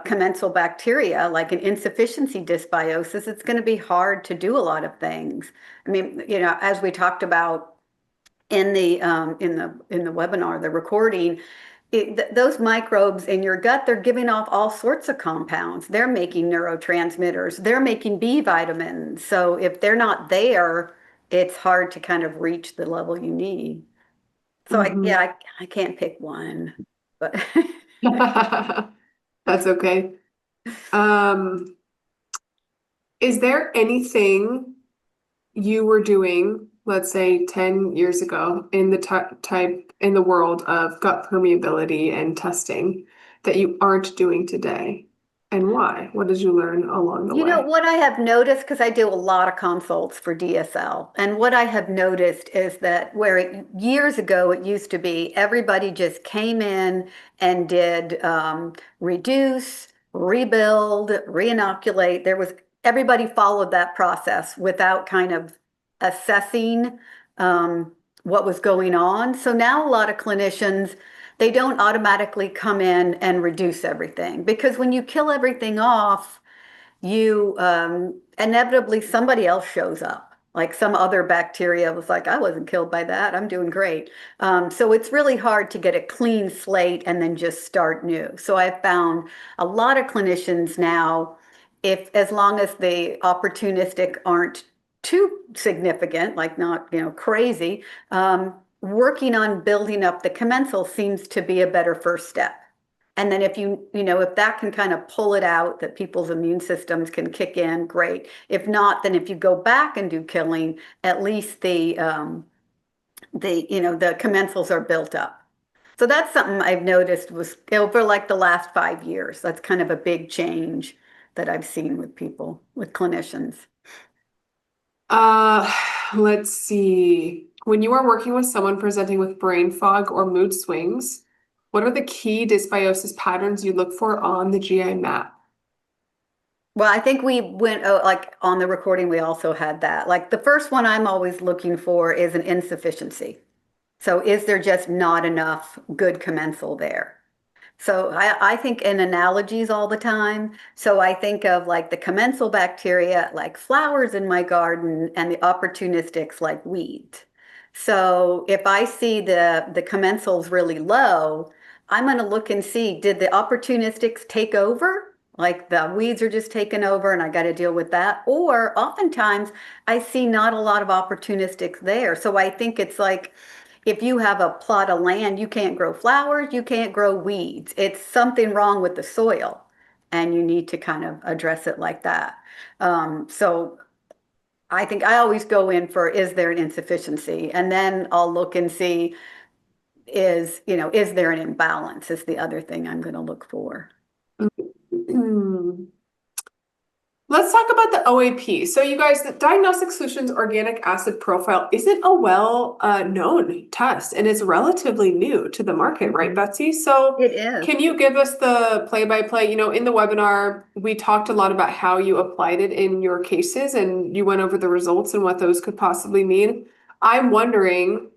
commensal bacteria, like an insufficiency dysbiosis, it's going to be hard to do a lot of things. I mean, as we talked about in the webinar, the recording, those microbes in your gut, they're giving off all sorts of compounds. They're making neurotransmitters. They're making B vitamins. So if they're not there, it's hard to kind of reach the level you need. So I can't pick one, but That's okay. Um, is there anything you were doing, let's say 10 years ago, in the type in the world of gut permeability and testing that you aren't doing today? And why? What did you learn along the way? what I have noticed, because I do a lot of consults for DSL, and what I have noticed is that years ago it used to be everybody just came in and did reduce, rebuild, reinoculate. Everybody followed that process without kind of assessing what was going on. So now a lot of clinicians, they don't automatically come in and reduce everything, because when you kill everything off, you inevitably somebody else shows up. Like some other bacteria was like, I wasn't killed by that. I'm doing great. So it's really hard to get a clean slate and then just start new. So I've found a lot of clinicians now, if as long as the opportunistic aren't too significant, like not, crazy, working on building up the commensal seems to be a better first step. And then if that can kind of pull it out, that people's immune systems can kick in, great. If not, then if you go back and do killing, at least the commensals are built up. So that's something I've noticed was over like the last 5 years. That's kind of a big change that I've seen with people, with clinicians. Uh, let's see. When you are working with someone presenting with brain fog or mood swings, what are the key dysbiosis patterns you look for on the GI map? Well, I think we went, like on the recording, we also had that. Like the first one I'm always looking for is an insufficiency. So is there just not enough good commensal there? So I think in analogies all the time. So I think of like the commensal bacteria like flowers in my garden, and the opportunistics like weeds. So if I see the commensals really low, I'm going to look and see, did the opportunistics take over? like the weeds are just taken over and I got to deal with that. Or oftentimes I see not a lot of opportunistics there. So I think it's like if you have a plot of land, you can't grow flowers, you can't grow weeds. It's something wrong with the soil, and you need to kind of address it like that. So I think I always go in for, is there an insufficiency? And then I'll look and see, is there an imbalance is the other thing I'm going to look for. Let's talk about the OAP. So you guys, the Diagnostic Solutions Organic Acid Profile isn't a known test, and it's relatively new to the market, right, Betsy? So It is. can you give us the play-by-play? In the webinar, we talked a lot about how you applied it in your cases, and you went over the results and what those could possibly mean. I'm wondering,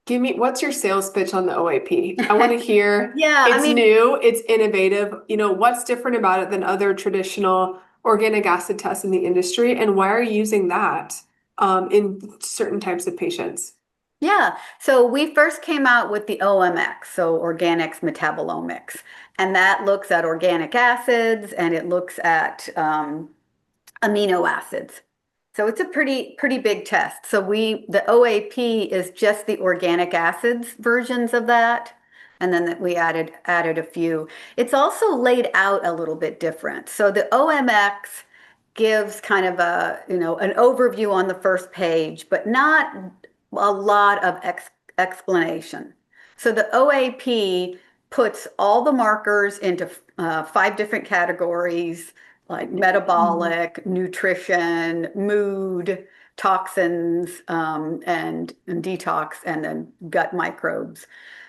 what's your sales pitch on the OAP? I want to hear. Yeah, It's new, it's innovative. What's different about it than other traditional organic acid tests in the industry, and why are you using that in certain types of patients? Yeah, so we first came out with the OMX, so organics metabolomics, and that looks at organic acids and it looks at amino acids. So it's a pretty big test. So the OAP is just the organic acids versions of that. And then we added a few. It's also laid out a little bit different. So the OMX gives kind of an overview on the first page, but not a lot of explanation. So the OAP puts all the markers into 5 different categories, like metabolic, nutrition, mood, toxins, and detox, and then gut microbes.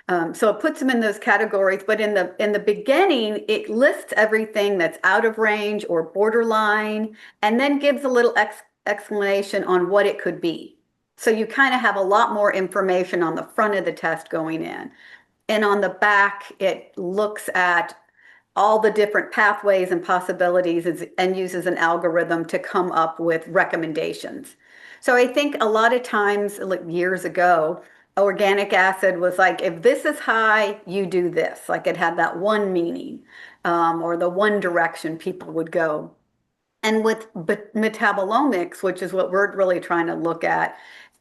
So it puts them in those categories, but in the beginning, it lists everything that's out of range or borderline, and then gives a little explanation on what it could be. So you kind of have a lot more information on the front of the test going in. And on the back, it looks at all the different pathways and possibilities and uses an algorithm to come up with recommendations. So I think a lot of times, like years ago, organic acid was like, if this is high, you do this. Like it had that one meaning, or the one direction people would go. And with metabolomics, which is what we're really trying to look at,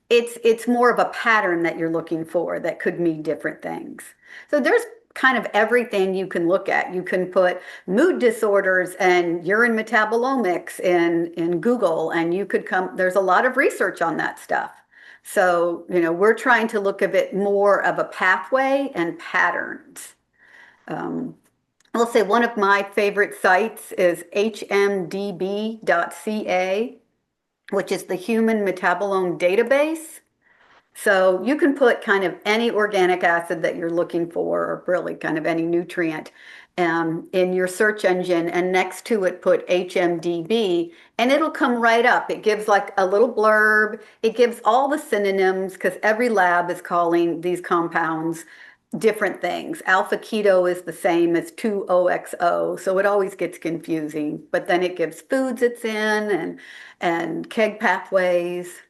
it's more of a pattern that you're looking for that could mean different things. So there's kind of everything you can look at. You can put mood disorders and urine metabolomics in Google, and there's a lot of research on that stuff. So, we're trying to look a bit more of a pathway and patterns. I'll say one of my favorite sites is hmdb.ca, which is the Human Metabolome Database. So you can put kind of any organic acid that you're looking for, or really kind of any nutrient, in your search engine, and next to it put HMDB, and it'll come right up. It gives like a little blurb. It gives all the synonyms, because every lab is calling these compounds different things. Alpha keto is the same as 2-OXO, so it always gets confusing. But then it gives foods it's in and KEGG pathways.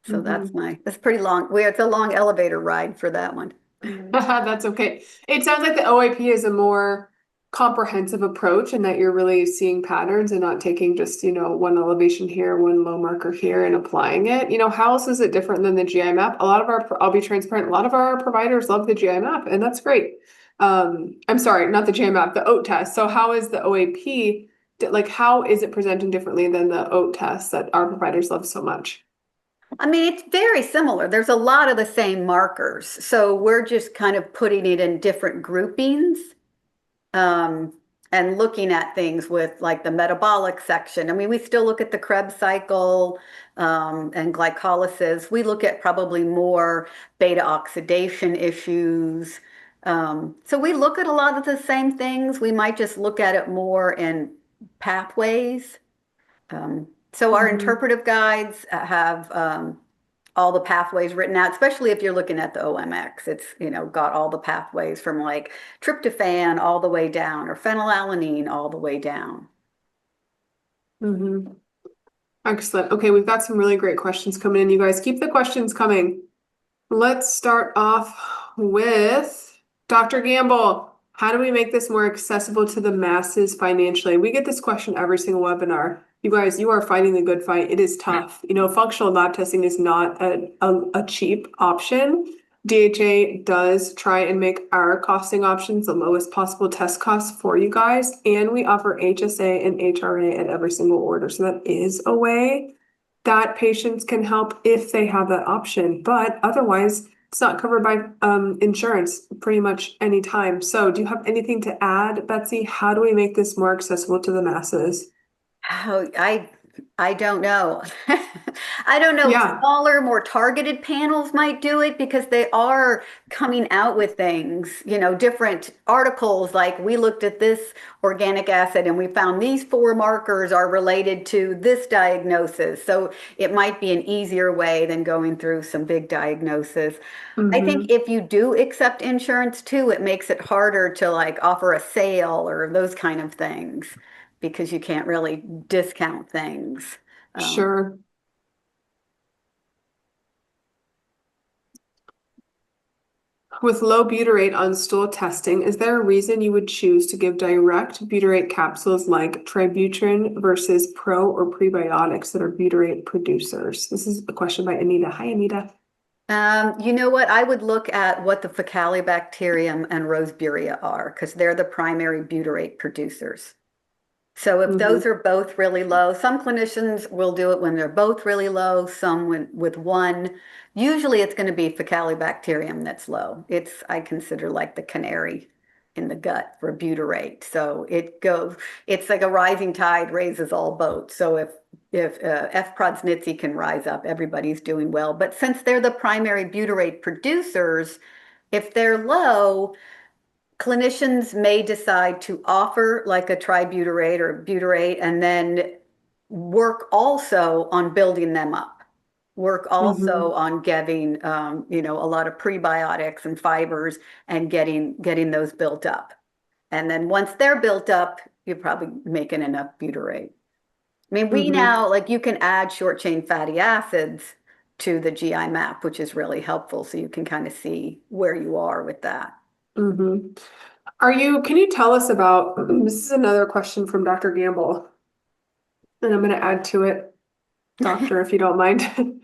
So that's pretty long. It's a long elevator ride for that one. That's okay. It sounds like the OAP is a more comprehensive approach, and that you're really seeing patterns and not taking just, one elevation here, one low marker here, and applying it. How else is it different than the GI map? I'll be transparent, a lot of our providers love the GI map, and that's great. I'm sorry, not the GI map, the OAT test. So how is the OAP, how is it presenting differently than the OAT test that our providers love so much? It's very similar. There's a lot of the same markers. So we're just kind of putting it in different groupings, and looking at things with like the metabolic section. We still look at the Krebs cycle, and glycolysis. We look at probably more beta oxidation issues. So we look at a lot of the same things. We might just look at it more in pathways. So our interpretive guides have all the pathways written out, especially if you're looking at the OMX. It's, got all the pathways from like tryptophan all the way down, or phenylalanine all the way down. Excellent. Okay, we've got some really great questions coming in. You guys keep the questions coming. Let's start off with Dr. Gamble. How do we make this more accessible to the masses financially? We get this question every single webinar. You guys, you are fighting the good fight. It is tough. You know, functional lab testing is not a cheap option. DHA does try and make our costing options the lowest possible test costs for you guys. And we offer HSA and HRA at every single order. So that is a way that patients can help if they have that option. But otherwise, it's not covered by insurance pretty much any time. So do you have anything to add, Betsy? How do we make this more accessible to the masses? Oh, I don't know. I don't know. Yeah. Smaller, more targeted panels might do it because they are coming out with things, different articles like we looked at this organic acid and we found these 4 markers are related to this diagnosis. So it might be an easier way than going through some big diagnosis. I think if you do accept insurance too, it makes it harder to like offer a sale or those kind of things because you can't really discount things. Sure. With low butyrate on stool testing, is there a reason you would choose to give direct butyrate capsules like Tributrin versus pro or prebiotics that are butyrate producers? This is a question by Anita. Hi, Anita. You know what? I would look at what the Faecalibacterium and Roseburia are because they're the primary butyrate producers. So if those are both really low, some clinicians will do it when they're both really low, some with one. Usually it's going to be Faecalibacterium that's low. I consider like the canary in the gut for butyrate. So it's like a rising tide raises all boats. So if F. prodsnitzi can rise up, everybody's doing well. But since they're the primary butyrate producers, if they're low, clinicians may decide to offer like a tributyrate or butyrate and then work also on building them up. Work also on getting, a lot of prebiotics and fibers and getting those built up. And then once they're built up, you're probably making enough butyrate. I mean, we now, like you can add short chain fatty acids to the GI map, which is really helpful. So you can kind of see where you are with that. Can you tell us about, this is another question from Dr. Gamble, and I'm going to add to it, doctor, if you don't mind.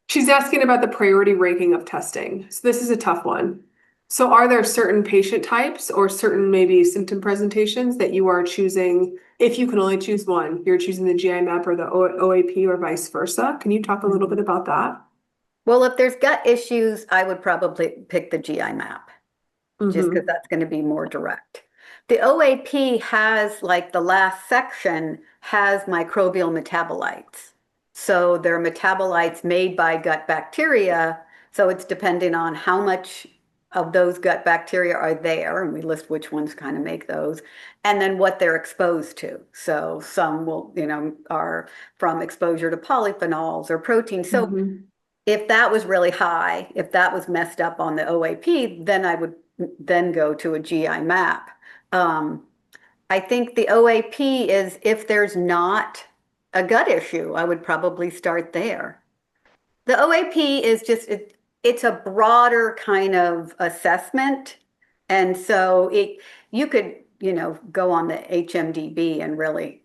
She's asking about the priority ranking of testing. So this is a tough one. So are there certain patient types or certain maybe symptom presentations that you are choosing? If you can only choose one, you're choosing the GI map or the OAP or vice versa. Can you talk a little bit about that? Well, if there's gut issues, I would probably pick the GI map just because that's going to be more direct. The OAP has, like the last section, has microbial metabolites. So they're metabolites made by gut bacteria. So it's depending on how much of those gut bacteria are there, and we list which ones kind of make those, and then what they're exposed to. So some will, are from exposure to polyphenols or proteins. So if that was really high, if that was messed up on the OAP, then I would then go to a GI map. I think the OAP is if there's not a gut issue, I would probably start there. The OAP is just, it's a broader kind of assessment. And so you could, go on the HMDB and really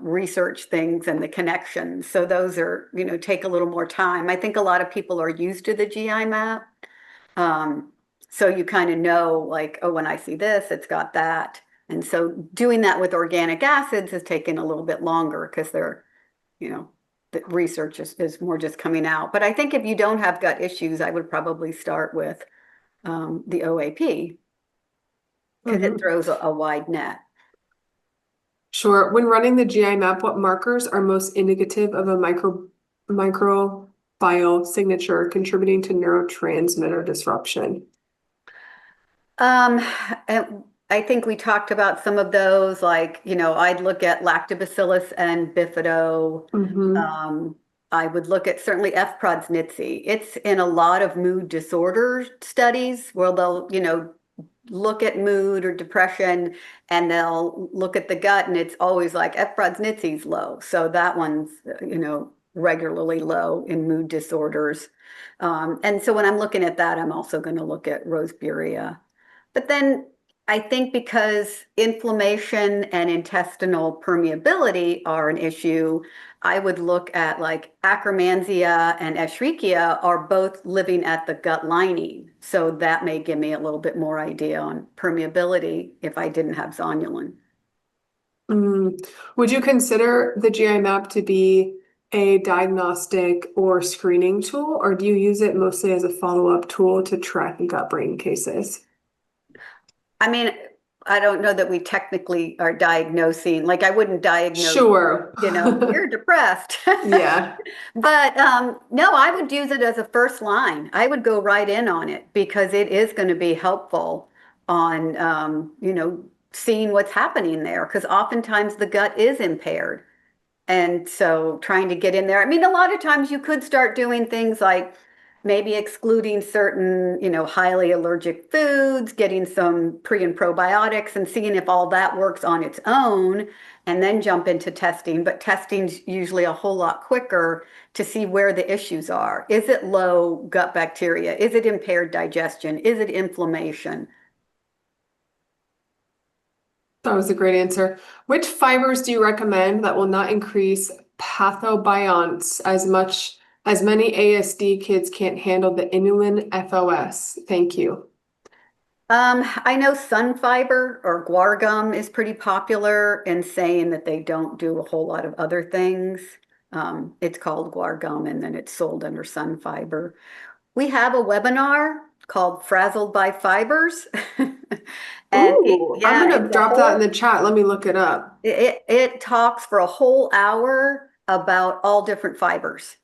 research things and the connections. So those are, take a little more time. I think a lot of people are used to the GI map. So you kind of know like, oh, when I see this, it's got that. And so doing that with organic acids is taking a little bit longer because they're, the research is more just coming out. But I think if you don't have gut issues, I would probably start with the OAP because it throws a wide net. Sure. When running the GI map, what markers are most indicative of a microbial signature contributing to neurotransmitter disruption? I think we talked about some of those, like, I'd look at lactobacillus and bifido. I would look at certainly F. prodsnitzi. It's in a lot of mood disorder studies where they'll, look at mood or depression and they'll look at the gut and it's always like F. prodsnitzi's low. So that one's, regularly low in mood disorders. And so when I'm looking at that, I'm also going to look at Roseburia. But then I think because inflammation and intestinal permeability are an issue, I would look at like Akkermansia and Escherichia are both living at the gut lining. So that may give me a little bit more idea on permeability if I didn't have zonulin. Would you consider the GI map to be a diagnostic or screening tool, or do you use it mostly as a follow-up tool to track gut brain cases? I mean, I don't know that we technically are diagnosing, like I wouldn't diagnose, Sure. you're depressed. Yeah. But no, I would use it as a first line. I would go right in on it because it is going to be helpful on, seeing what's happening there. Because oftentimes the gut is impaired. And so trying to get in there, I mean, a lot of times you could start doing things like maybe excluding certain, highly allergic foods, getting some pre and probiotics and seeing if all that works on its own, and then jump into testing. But testing's usually a whole lot quicker to see where the issues are. Is it low gut bacteria? Is it impaired digestion? Is it inflammation? That was a great answer. Which fibers do you recommend that will not increase pathobionts as much as many ASD kids can't handle the inulin FOS? Thank you. I know sun fiber or guar gum is pretty popular in saying that they don't do a whole lot of other things. It's called guar gum and then it's sold under sun fiber. We have a webinar called Frazzled by Fibers. And Ooh, I'm gonna it's a drop that in whole, the chat. Let me look it up. it talks for a whole hour about all different fibers.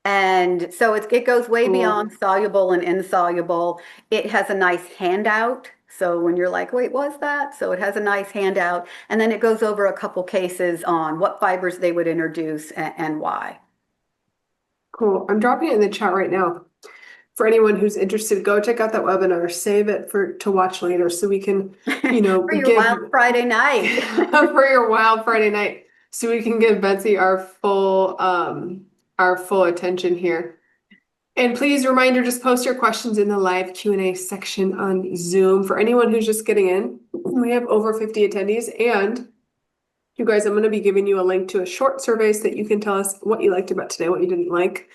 And so it goes way Cool. beyond soluble and insoluble. It has a nice handout. So when you're like, wait, what's that? So it has a nice handout. And then it goes over a couple cases on what fibers they would introduce and why. Cool. I'm dropping it in the chat right now. For anyone who's interested, go check out that webinar. Save it to watch later so we can, For your give wild Friday night. for your wild Friday night, so we can give Betsy our full attention here. And please, reminder, just post your questions in the live Q&A section on Zoom. For anyone who's just getting in, we have over 50 attendees, and you guys, I'm going to be giving you a link to a short survey so that you can tell us what you liked about today, what you didn't like.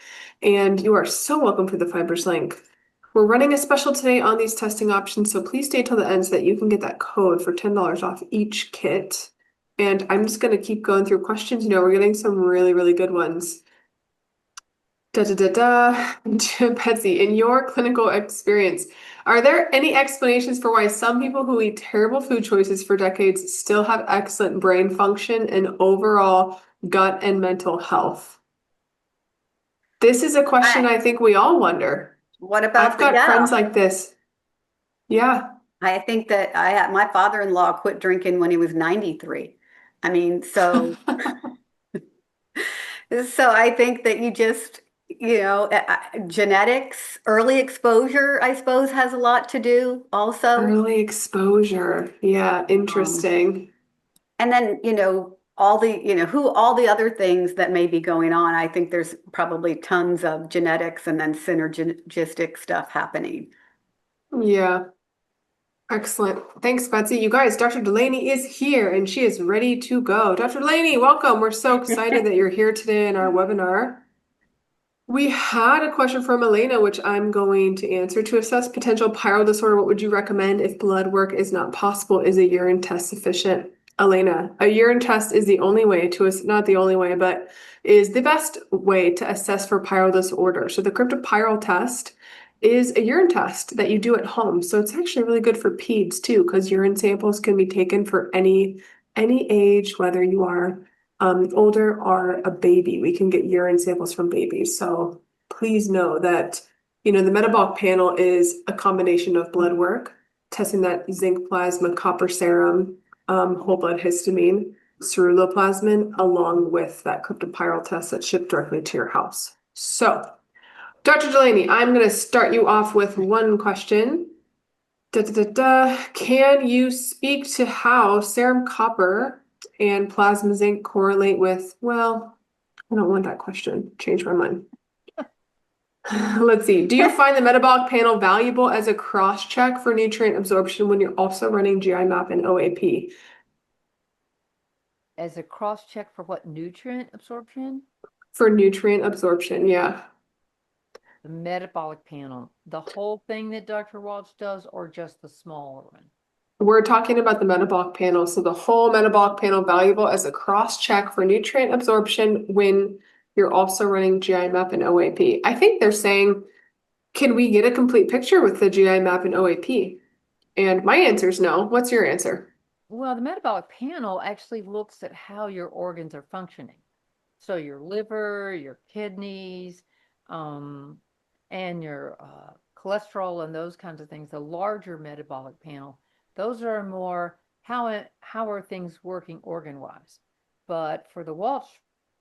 And you are so welcome for the fibers link. We're running a special today on these testing options, so please stay till the end so that you can get that code for $10 off each kit. And I'm just going to keep going through questions. We're getting some really, really good ones. Betsy, in your clinical experience, are there any explanations for why some people who eat terrible food choices for decades still have excellent brain function and overall gut and mental health? This is a question I think we all wonder. What about I've got friends like this. Yeah. I think that my father-in-law quit drinking when he was 93. I mean, so I think that you just, genetics, early exposure, I suppose, has a lot to do also. Early exposure. Yeah, interesting. And then, all the other things that may be going on. I think there's probably tons of genetics and then synergistic stuff happening. Yeah. Excellent. Thanks, Betsy. You guys, Dr. DeLaney is here and she is ready to go. Dr. DeLaney, welcome. We're so excited that you're here today in our webinar. We had a question from Elena, which I'm going to answer. To assess potential pyrrole disorder, what would you recommend if blood work is not possible? Is a urine test sufficient? Elena, a urine test is the only way not the only way, but is the best way to assess for pyrrole disorder. So the cryptopyrrole test is a urine test that you do at home. So it's actually really good for peds too, because urine samples can be taken for any age, whether you are older or a baby. We can get urine samples from babies. So please know that, the metabolic panel is a combination of blood work, testing that zinc plasma, copper serum, whole blood histamine, ceruloplasmin, along with that cryptopyrrole test that's shipped directly to your house. So, Dr. DeLaney, I'm going to start you off with one question. Can you speak to how serum copper and plasma zinc correlate with, well, I don't want that question. Change my mind. Let's see. Do you find the metabolic panel valuable as a cross-check for nutrient absorption when you're also running GI map and OAP? As a cross check for what nutrient absorption? For nutrient absorption, yeah. The metabolic panel, the whole thing that Dr. Walsh does, or just the smaller one? We're talking about the metabolic panel. So the whole metabolic panel valuable as a cross-check for nutrient absorption when you're also running GI map and OAP. I think they're saying, can we get a complete picture with the GI map and OAP? And my answer is no. What's your answer? Well, the metabolic panel actually looks at how your organs are functioning. So your liver, your kidneys, and your cholesterol and those kinds of things, the larger metabolic panel, those are more how are things working organ-wise. But for the Walsh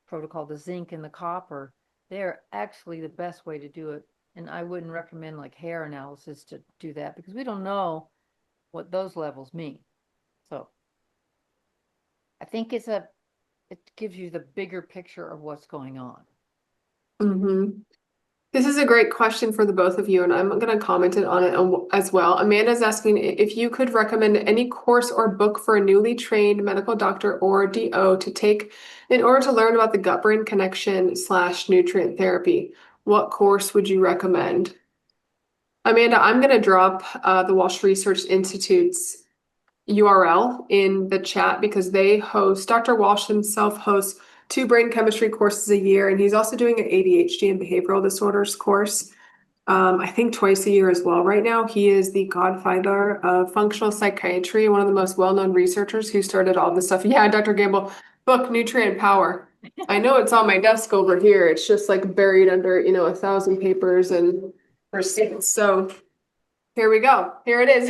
protocol, the zinc and the copper, they're actually the best way to do it. And I wouldn't recommend like hair analysis to do that because we don't know what those levels mean. So I think it gives you the bigger picture of what's going on. This is a great question for the both of you, and I'm going to comment on it as well. Amanda's asking if you could recommend any course or book for a newly trained medical doctor or DO to take in order to learn about the gut-brain connection / nutrient therapy. What course would you recommend? Amanda, I'm going to drop the Walsh Research Institute's URL in the chat because they host, Dr. Walsh himself hosts 2 brain chemistry courses a year, and he's also doing an ADHD and behavioral disorders course, I think twice a year as well. Right now, he is the godfather of functional psychiatry, one of the most well-known researchers who started all this stuff. Yeah, Dr. Gamble, book Nutrient Power. I know it's on my desk over here. It's just like buried under, 1,000 papers and receipts. So here we go. Here it is.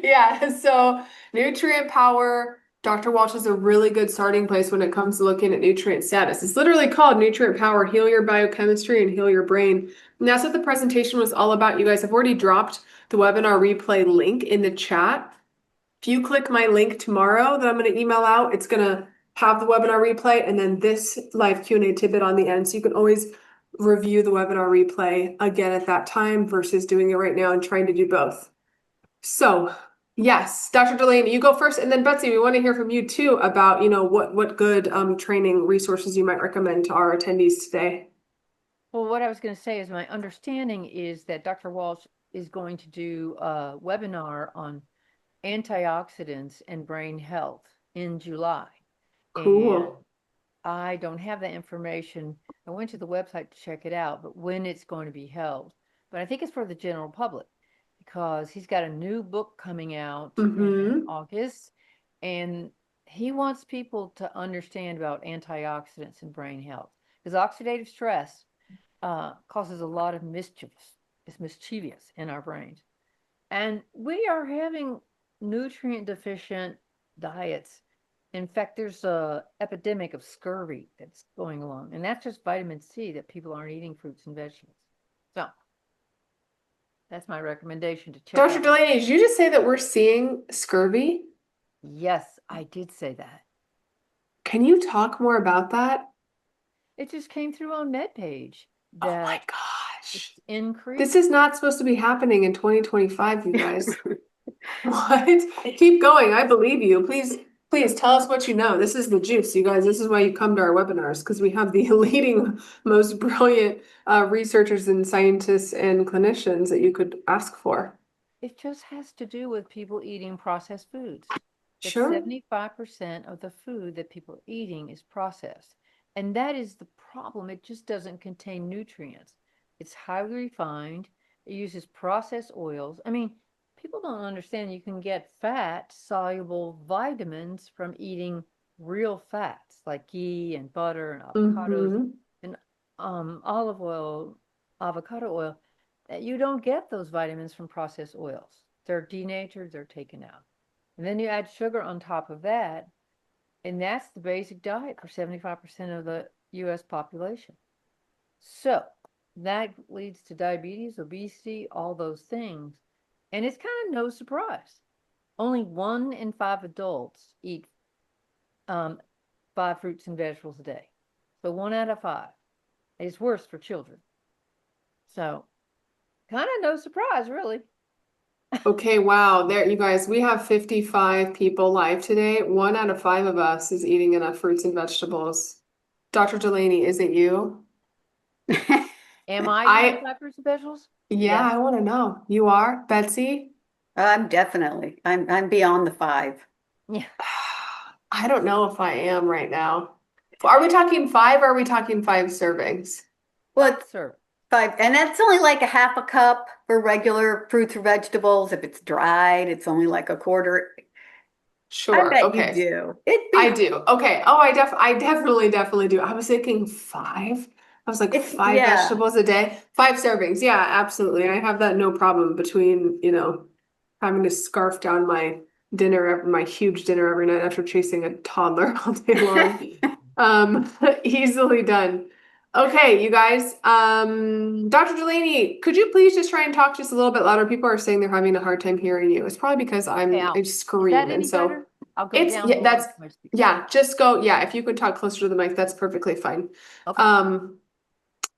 Yeah, so Nutrient Power, Dr. Walsh is a really good starting place when it comes to looking at nutrient status. It's literally called Nutrient Power, Heal Your Biochemistry and Heal Your Brain. And that's what the presentation was all about. You guys have already dropped the webinar replay link in the chat. If you click my link tomorrow that I'm going to email out, it's going to have the webinar replay and then this live Q&A tidbit on the end. So you can always review the webinar replay again at that time versus doing it right now and trying to do both. So yes, Dr. DeLaney, you go first. And then Betsy, we want to hear from you too about, what good training resources you might recommend to our attendees today. Well, what I was going to say is my understanding is that Dr. Walsh is going to do a webinar on antioxidants and brain health in July. Cool. And I don't have that information. I went to the website to check it out, but when it's going to be held. But I think it's for the general public because he's got a new book coming out in August, and he wants people to understand about antioxidants and brain health because oxidative stress causes a lot of mischief. It's mischievous in our brains. And we are having nutrient deficient diets. In fact, there's a epidemic of scurvy that's going along, and that's just vitamin C that people aren't eating fruits and vegetables. So that's my recommendation to check Dr. out. DeLaney, did you just say that we're seeing scurvy? Yes, I did say that. Can you talk more about that? It just came through on MedPage Oh my that gosh. it's increased. This is not supposed to be happening in 2025, you guys. What? Keep going. I believe you. Please tell us what you know. This is the juice, you guys. This is why you come to our webinars because we have the leading, most brilliant researchers and scientists and clinicians that you could ask for. It just has to do with people eating processed foods. Sure. 75% of the food that people are eating is processed. And that is the problem. It just doesn't contain nutrients. It's highly refined. It uses processed oils. I mean, people don't understand you can get fat soluble vitamins from eating real fats like ghee and butter and avocados and olive oil, avocado oil. You don't get those vitamins from processed oils. They're denatured, they're taken out. And then you add sugar on top of that, and that's the basic diet for 75% of the US population. So that leads to diabetes, obesity, all those things. And it's kind of no surprise. Only 1 in 5 adults eat 5 fruits and vegetables a day. So 1 out of 5. It's worse for children. So kind of no surprise, really. Okay, wow. There, you guys, we have 55 people live today. 1 out of 5 of us is eating enough fruits and vegetables. Dr. DeLaney, is it you? Am I eating I, five fruits and vegetables? yeah, Yes. I want to know. You are, Betsy? I'm definitely, I'm beyond the 5. Yeah. I don't know if I am right now. Are we talking 5 or are we talking 5 servings? Well, it's Sir. 5, and that's only like a half a cup for regular fruits or vegetables. If it's dried, it's only like a quarter. I Sure. bet you Okay. do. It'd I be, do. Okay. Oh, I definitely do. I was thinking 5. I was like it's, 5 yeah. vegetables a day, 5 servings. Yeah, absolutely. I have that no problem between, having to scarf down my my huge dinner every night after chasing a toddler all day long. Easily done. Okay, you guys. Dr. Delaney, could you please just try and talk just a little bit louder? People are saying they're having a hard time hearing you. It's probably because Okay, I is that scream, and any so better? I'll go it's down yeah, below that's my speaker. yeah, just go. Yeah, if you could talk closer to the mic, that's perfectly fine. Okay. Um,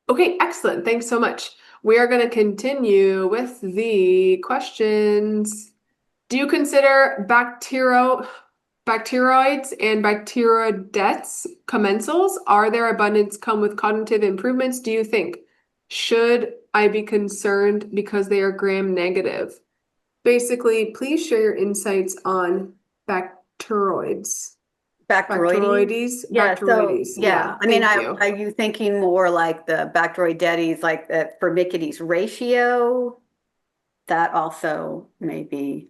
okay, excellent. Thanks so much. We are going to continue with the questions. Do you consider bacteroids and bacteroidetes commensals? Are their abundance come with cognitive improvements, do you think? Should I be concerned because they are gram negative? Basically, please share your insights on bacteroids. Bacteroides? Yeah, so Bacteroides. yeah. Yeah, I mean, thank you. are you thinking more like the Bacteroidetes, like the Firmicutes ratio? That also may be,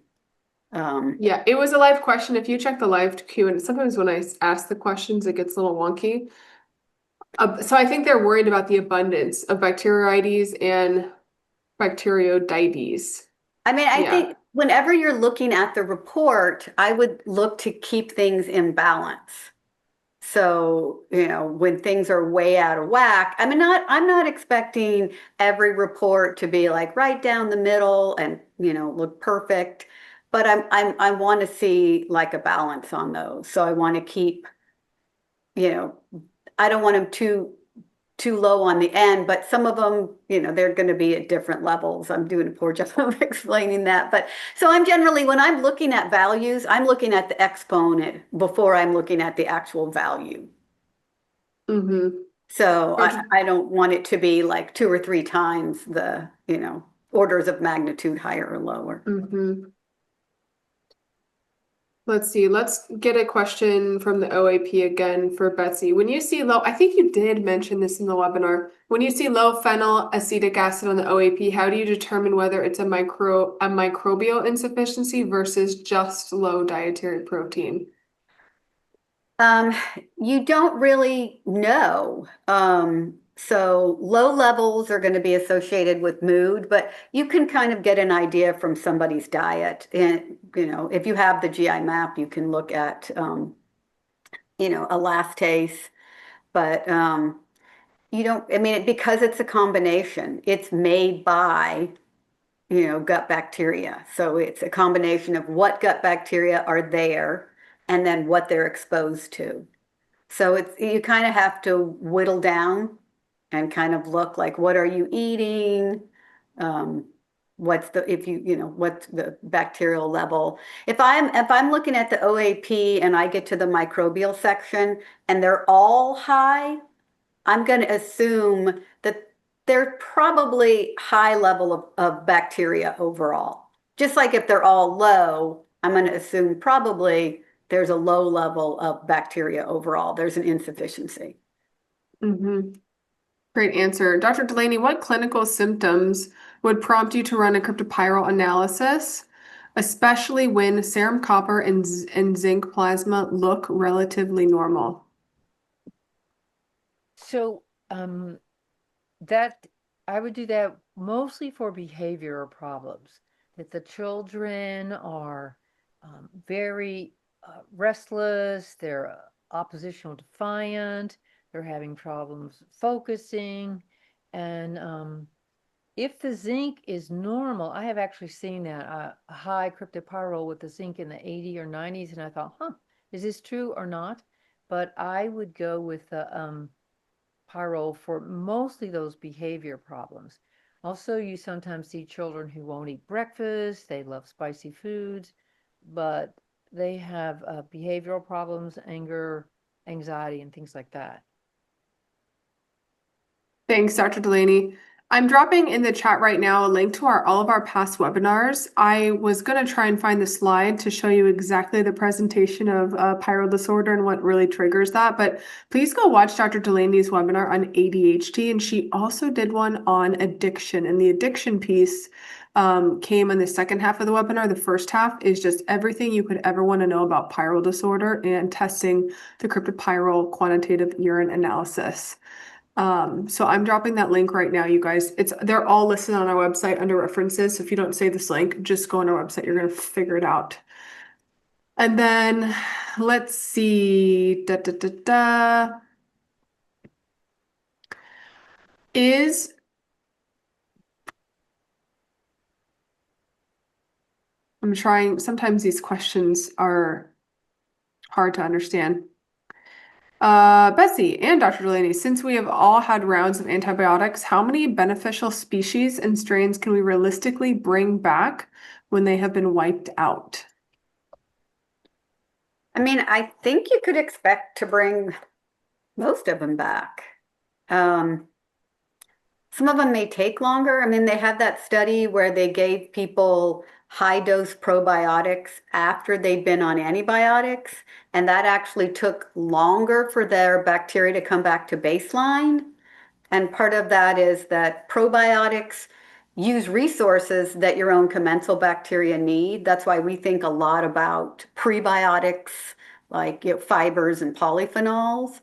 Yeah, it was a live question. If you check the live Q, and sometimes when I ask the questions, it gets a little wonky. So I think they're worried about the abundance of bacteroides and bacteroidetes. I mean, I Yeah. think whenever you're looking at the report, I would look to keep things in balance. So, when things are way out of whack, I'm not expecting every report to be like right down the middle and, look perfect, but I want to see like a balance on those. So I want to keep, you know, I don't want them too low on the end, but some of them, they're going to be at different levels. I'm doing a poor job of explaining that. But so I'm generally, when I'm looking at values, I'm looking at the exponent before I'm looking at the actual value. Mm-hmm. So Gotcha. I don't want it to be like 2 or 3 times the, orders of magnitude higher or lower. Mm-hmm. Let's see. Let's get a question from the OAP again for Betsy. When you see low, I think you did mention this in the webinar. When you see low phenylacetic acid on the OAP, how do you determine whether it's a microbial insufficiency versus just low dietary protein? Um, you don't really know. So low levels are going to be associated with mood, but you can kind of get an idea from somebody's diet. And, if you have the GI map, you can look at, elastase, but you don't, I mean, because it's a combination, it's made by, gut bacteria. So it's a combination of what gut bacteria are there and then what they're exposed to. So you kind of have to whittle down and kind of look like what are you eating? Um, what's the if what's the bacterial level? If I'm looking at the OAP and I get to the microbial section and they're all high, I'm going to assume that they're probably high level of bacteria overall. Just like if they're all low, I'm going to assume probably there's a low level of bacteria overall. There's an insufficiency. Mm-hmm. Great answer. Dr. Delaney, what clinical symptoms would prompt you to run a cryptopyrrole analysis, especially when serum copper and zinc plasma look relatively normal? So that I would do that mostly for behavioral problems, that the children are very restless, they're oppositional defiant, they're having problems focusing, and if the zinc is normal, I have actually seen that a high cryptopyrrole with the zinc in the 80 or 90s, and I thought, is this true or not? But I would go with the cryptopyrrole for mostly those behavior problems. Also, you sometimes see children who won't eat breakfast, they love spicy foods, but they have behavioral problems, anger, anxiety, and things like that. Thanks, Dr. DeLaney. I'm dropping in the chat right now a link to all of our past webinars. I was going to try and find the slide to show you exactly the presentation of pyrrole disorder and what really triggers that. But please go watch Dr. DeLaney's webinar on ADHD. And she also did one on addiction. And the addiction piece came in the second half of the webinar. The first half is just everything you could ever want to know about pyrrole disorder and testing the cryptopyrrole quantitative urine analysis. So I'm dropping that link right now, you guys. They're all listed on our website under references. So if you don't save this link, just go on our website. You're gonna figure it out. And then let's see. I'm trying, sometimes these questions are hard to understand. Betsy and Dr. Delaney, since we have all had rounds of antibiotics, how many beneficial species and strains can we realistically bring back when they have been wiped out? I mean, I think you could expect to bring most of them back. Some of them may take longer. I mean, they had that study where they gave people high dose probiotics after they'd been on antibiotics, and that actually took longer for their bacteria to come back to baseline. And part of that is that probiotics use resources that your own commensal bacteria need. That's why we think a lot about prebiotics, like fibers and polyphenols.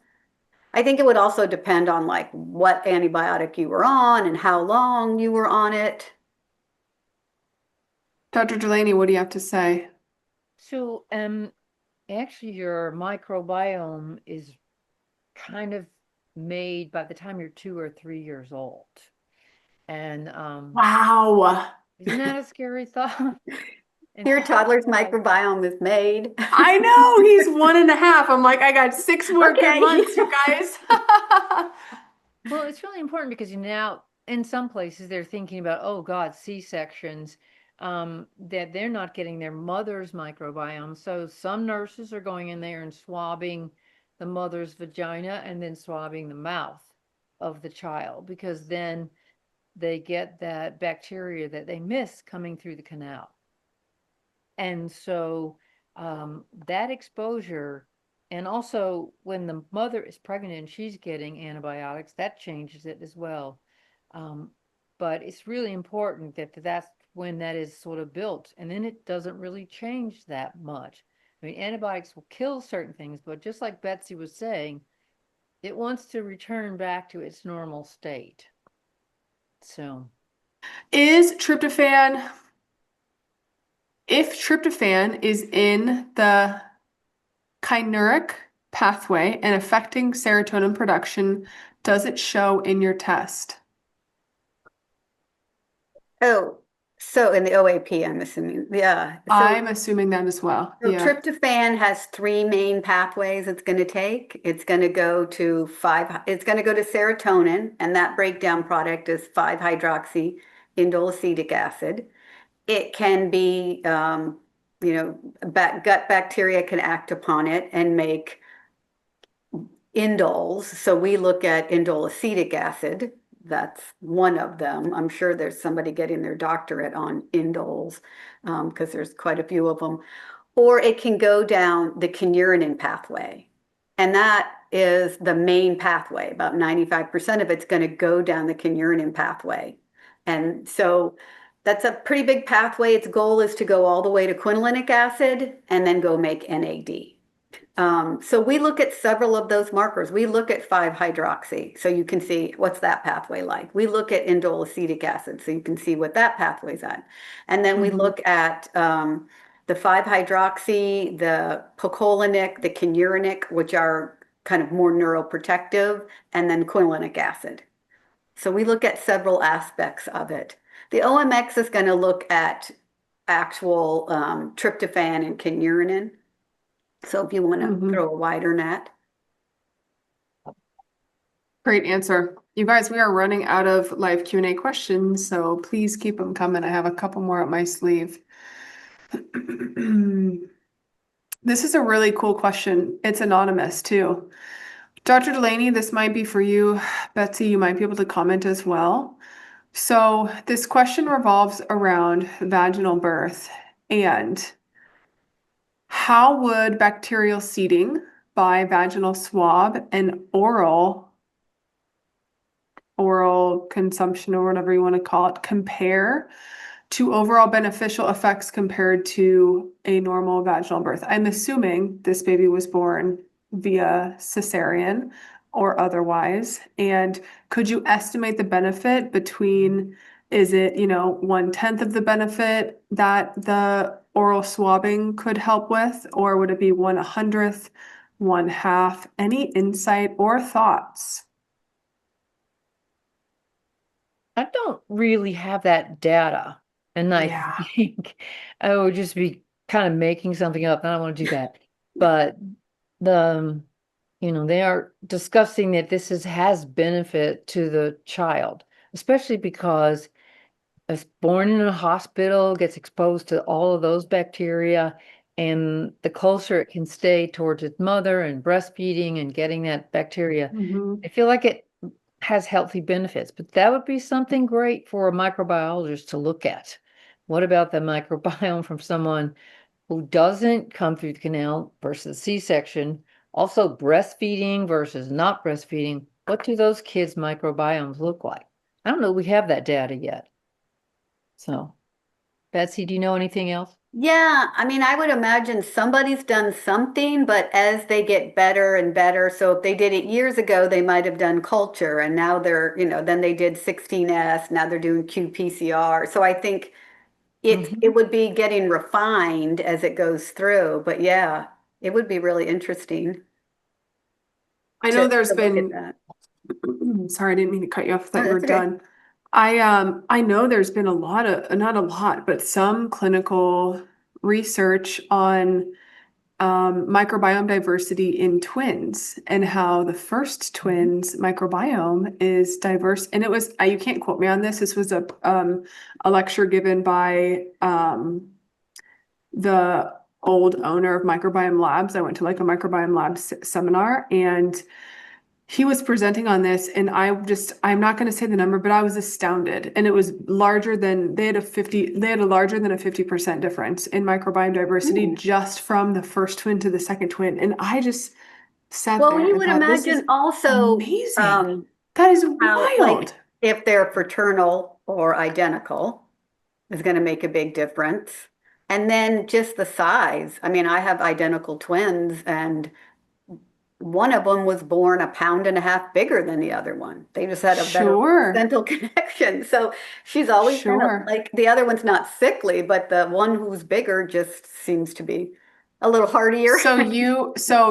I think it would also depend on like what antibiotic you were on and how long you were on it. Dr. Delaney, what do you have to say? So, actually, your microbiome is kind of made by the time you're 2 or 3 years old. And Wow. isn't that a scary thought? Your toddler's microbiome is made. I know, he's 1.5. I'm like, I got 6 more good months, you guys. Well, it's really important because now in some places they're thinking about, oh God, C-sections, that they're not getting their mother's microbiome. So some nurses are going in there and swabbing the mother's vagina and then swabbing the mouth of the child, because then they get that bacteria that they miss coming through the canal. And so that exposure, and also when the mother is pregnant and she's getting antibiotics, that changes it as well. But it's really important that that's when that is sort of built, and then it doesn't really change that much. I mean, antibiotics will kill certain things, but just like Betsy was saying, it wants to return back to its normal state. So, If tryptophan is in the kynuric pathway and affecting serotonin production, does it show in your test? Oh, so in the OAP, I'm assuming. Yeah. So, I'm assuming that as well. so Yeah. tryptophan has 3 main pathways it's going to take. It's going to go to serotonin, and that breakdown product is 5-hydroxy indolacetic acid. It can be, gut bacteria can act upon it and make indoles. So we look at indolacetic acid. That's one of them. I'm sure there's somebody getting their doctorate on indoles because there's quite a few of them. Or it can go down the kynurenine pathway. And that is the main pathway. About 95% of it's going to go down the kynurenine pathway. And so that's a pretty big pathway. Its goal is to go all the way to quinolinic acid and then go make NAD. So we look at several of those markers. We look at 5-hydroxy, so you can see what's that pathway like. We look at indolacetic acid, so you can see what that pathway's at. And then we look at the 5-hydroxy, the picolinic, the kynurenic, which are kind of more neuroprotective, and then quinolinic acid. So we look at several aspects of it. The OMX is going to look at actual tryptophan and kynurenine. So if you want to throw a wider net. Great answer. You guys, we are running out of live Q&A questions, so please keep them coming. I have a couple more up my sleeve. This is a really cool question. It's anonymous too. Dr. DeLaney, this might be for you. Betsy, you might be able to comment as well. So this question revolves around vaginal birth and how would bacterial seeding by vaginal swab and oral consumption or whatever you want to call it compare to overall beneficial effects compared to a normal vaginal birth? I'm assuming this baby was born via cesarean or otherwise. And could you estimate the benefit between, is it, 1/10 of the benefit that the oral swabbing could help with, or would it be 1/100th, 1/2? Any insight or thoughts? I don't really have that data. And I Yeah. think I would just be kind of making something up. And I don't want to do that. But they are discussing that this has benefit to the child, especially because it's born in a hospital, gets exposed to all of those bacteria, and the closer it can stay towards its mother and breastfeeding and getting that bacteria, I feel like it has healthy benefits. But that would be something great for a microbiologist to look at. What about the microbiome from someone who doesn't come through the canal versus C-section? Also, breastfeeding versus not breastfeeding. What do those kids' microbiomes look like? I don't know. We have that data yet. So, Betsy, do you know anything else? Yeah, I mean, I would imagine somebody's done something, but as they get better and better, so if they did it years ago, they might have done culture, and now then they did 16S, now they're doing qPCR. So I think it would be getting refined as it goes through, but yeah, it would be really interesting I know to there's look at been, that. sorry, I didn't mean to cut you off. I thought Oh, you were that's okay. done. I know there's been a lot of, not a lot, but some clinical research on microbiome diversity in twins and how the first twins microbiome is diverse. And it was, you can't quote me on this. This was a lecture given by the old owner of Microbiome Labs. I went to like a Microbiome Labs seminar, and he was presenting on this, and I'm not going to say the number, but I was astounded. And it was larger than, they had a larger than a 50% difference in microbiome diversity Ooh. just from the first twin to the second twin. And I just sat Well, there you and would thought, this is imagine also amazing. That is how, wild. like, if they're fraternal or identical is going to make a big difference. And then just the size. I mean, I have identical twins, and one of them was born a pound and a half bigger than the other one. They just had a better Sure. placental connection. So she's always kind of Sure. like the other one's not sickly, but the one who's bigger just seems to be a little hardier. So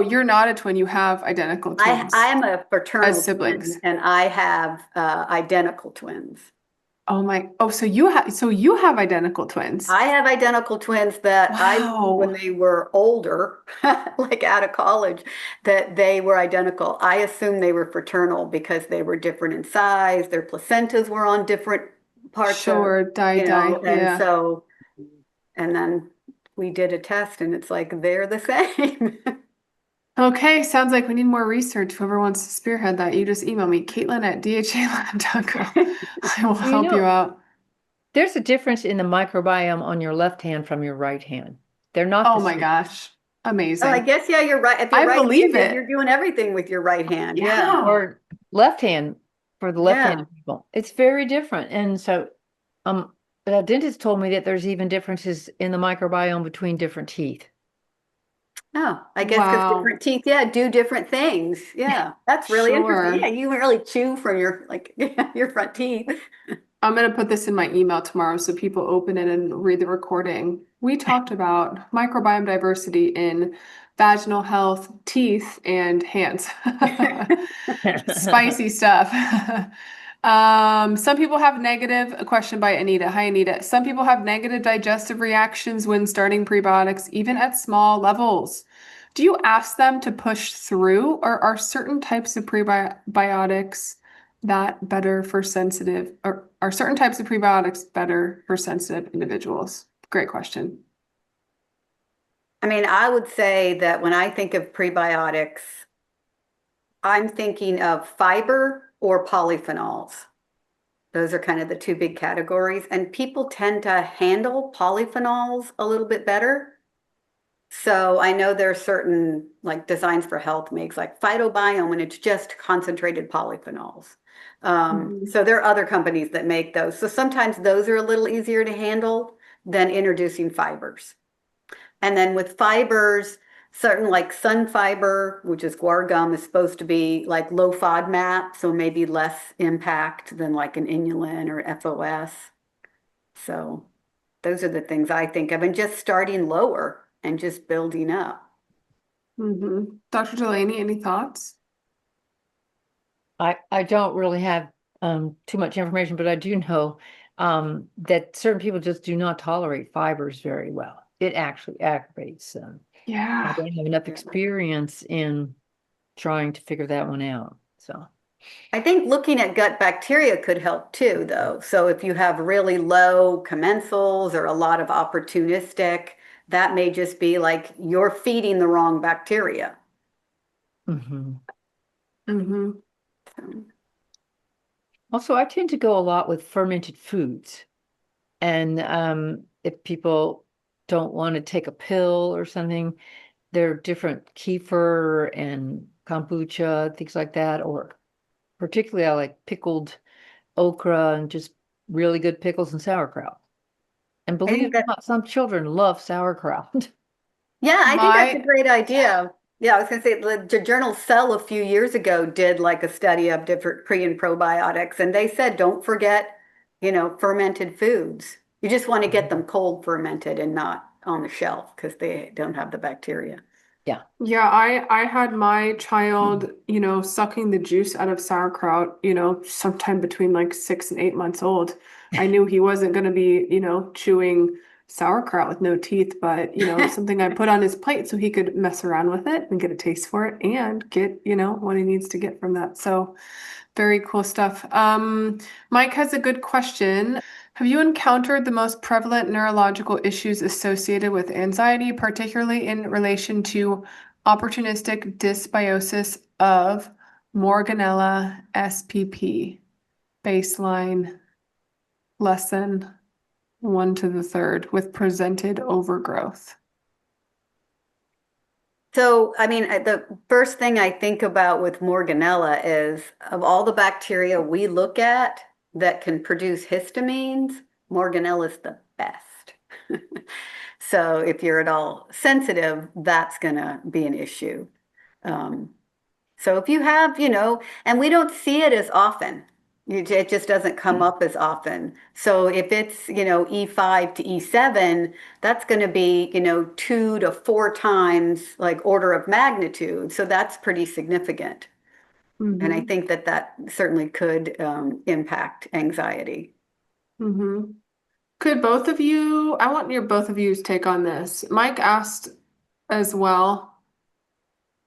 you're not a twin, you have identical I twins am a as fraternal siblings. twin, and I have identical twins. So you have identical twins. I have identical twins that I knew when Wow. they were older, like out of college, that they were identical. I assumed they were fraternal because they were different in size, their placentas were on different parts of, Sure, die. and Yeah. so, and then we did a test and it's like they're the same. Okay, sounds like we need more research. Whoever wants to spearhead that, you just email me, Caitlin@dhalab.com. I will You help you know, out. there's a difference in the microbiome on your left hand from your right hand. They're not the Oh my same. gosh. Oh, I Amazing. guess, yeah, you're right. If you're I believe right-handed, you're it. doing everything with your right hand. Yeah. Yeah. Or left hand for the Yeah. left-handed people. It's very different. And so the dentist told me that there's even differences in the microbiome between different teeth. Oh, I guess because Wow. different teeth, yeah, do different things. Yeah, that's really interesting. Yeah, Sure. you really chew from your like your front teeth. I'm going to put this in my email tomorrow so people open it and read the recording. We talked about microbiome diversity in vaginal health, teeth, and hands. Spicy stuff. Some people have a question by Anita. Hi, Anita. Some people have negative digestive reactions when starting prebiotics, even at small levels. do you ask them to push through, or are certain types of prebiotics that better for sensitive, or are certain types of prebiotics better for sensitive individuals? Great question. I mean, I would say that when I think of prebiotics, I'm thinking of fiber or polyphenols. Those are kind of the two big categories. And people tend to handle polyphenols a little bit better. So I know there are certain like Designs for Health makes like phytobiome and it's just concentrated polyphenols. So there are other companies that make those. So sometimes those are a little easier to handle than introducing fibers. And then with fibers, certain like sun fiber, which is guar gum, is supposed to be like low FODMAP, so maybe less impact than like an inulin or FOS. So those are the things I think of, and just starting lower and just building up. Dr. DeLaney, any thoughts? I don't really have too much information, but I do know that certain people just do not tolerate fibers very well. It actually aggravates them. I Yeah. don't have enough experience in trying to figure that one out. So I think looking at gut bacteria could help too, though. So if you have really low commensals or a lot of opportunistic, that may just be like you're feeding the wrong bacteria. mhm. So, Also, I tend to go a lot with fermented foods. And if people don't want to take a pill or something, there are different kefir and kombucha, things like that. Or particularly, I like pickled okra and just really good pickles and sauerkraut. And I believe think it or that, not, some children love sauerkraut. yeah, I think that's a My, great idea. Yeah, I was going to say the journal Cell a few years ago did like a study of different pre and probiotics, and they said don't forget, fermented foods. You just want to get them cold fermented and not on the shelf because they don't have the bacteria. Yeah. yeah, I had my child, sucking the juice out of sauerkraut, sometime between like 6 and 8 months old. I knew he wasn't going to be, chewing sauerkraut with no teeth, but, something I put on his plate so he could mess around with it and get a taste for it and get, what he needs to get from that. So very cool stuff. Mike has a good question. Have you encountered the most prevalent neurological issues associated with anxiety, particularly in relation to opportunistic dysbiosis of Morganella spp? Baseline less than 1 to the 3rd with presented overgrowth. So, I mean, the first thing I think about with Morganella is of all the bacteria we look at that can produce histamines, Morganella is the best. So, if you're at all sensitive, that's going to be an issue. So, if you have, and we don't see it as often. It just doesn't come up as often. So if it's, E5 to E7, that's going to be, 2 to 4 times like order of magnitude. So that's pretty significant. And I think that certainly could impact anxiety. Could both of you, I want both of you's take on this. Mike asked as well,